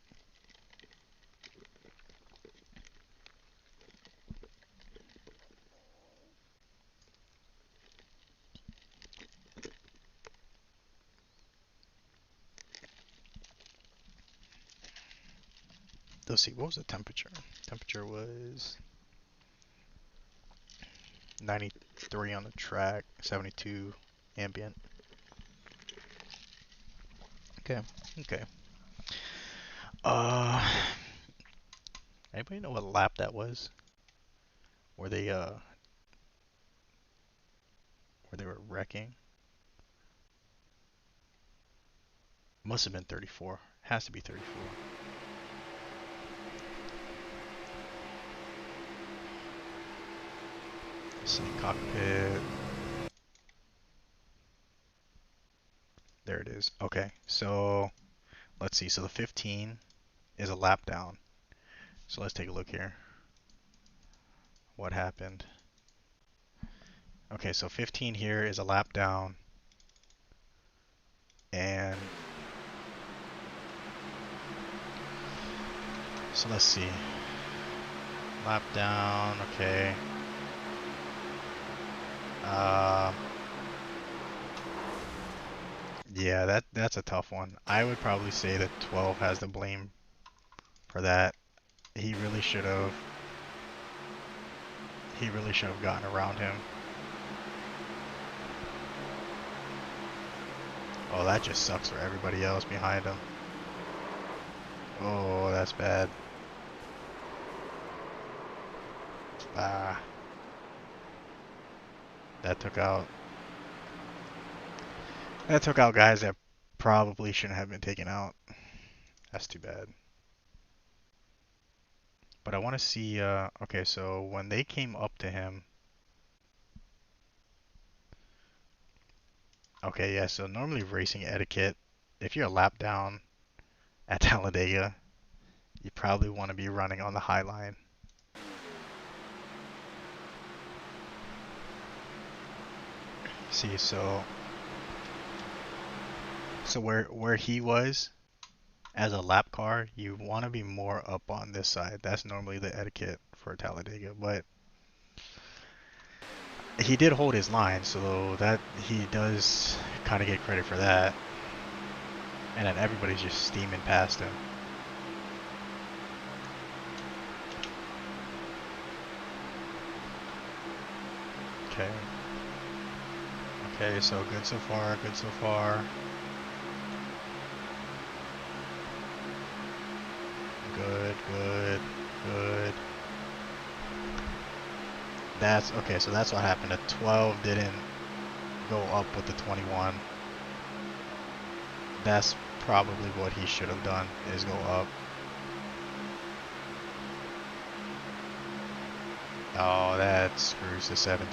[SPEAKER 1] Let's see, what was the temperature? Temperature was 93 on the track, 72 ambient. Okay, okay. Anybody know what lap that was? Where they were wrecking? Must have been 34. Has to be 34. City cockpit. There it is. Okay, so let's see. So the 15 is a lap down. So let's take a look here. What happened? Okay, so 15 here is a lap down. And so let's see. Lap down, okay. Yeah, that's a tough one. I would probably say that 12 has the blame for that. He really should have gotten around him. Oh, that just sucks for everybody else behind him. Oh, that's bad. Ah. That took out guys that probably shouldn't have been taken out. That's too bad. But I want to see, okay, so when they came up to him. Okay, yeah, so normally racing etiquette, if you're a lap down at Talladega, you probably want to be running on the high line. See, so So where he was as a lap car, you want to be more up on this side. That's normally the etiquette for Talladega, but he did hold his line, so that he does kind of get credit for that. And then everybody's just steaming past him. Okay. Okay, so good so far, good so far. Good, good, good. That's okay, so that's what happened. The 12 didn't go up with the 21. That's probably what he should have done, is go up. Oh, that screws the 17.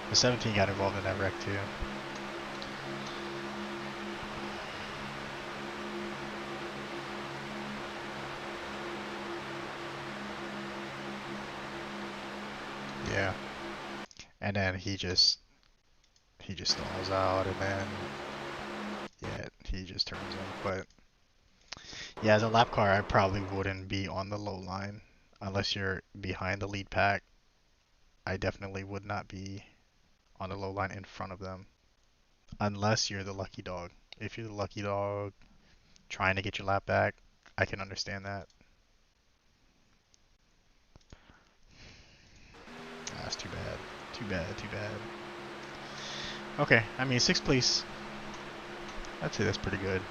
[SPEAKER 1] The 17 got involved in that wreck too. Yeah. And then he just stalls out, and then yeah, he just turns him. But yeah, as a lap car, I probably wouldn't be on the low line unless you're behind the lead pack. I definitely would not be on the low line in front of them unless you're the lucky dog. If you're the lucky dog trying to get your lap back, I can understand that. That's too bad. Too bad, too bad. Okay, I mean, 6th place, I'd say that's pretty good.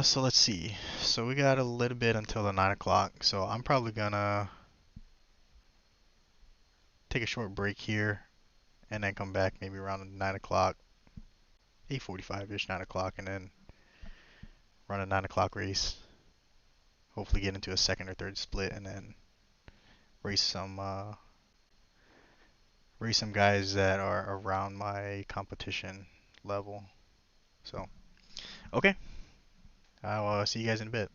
[SPEAKER 1] So let's see. So we got a little bit until the 9 o'clock, so I'm probably gonna take a short break here and then come back maybe around 9 o'clock, 8:45-ish, 9 o'clock, and then run a 9 o'clock race. Hopefully get into a second or third split and then race some guys that are around my competition level. So, okay. I'll see you guys in a bit.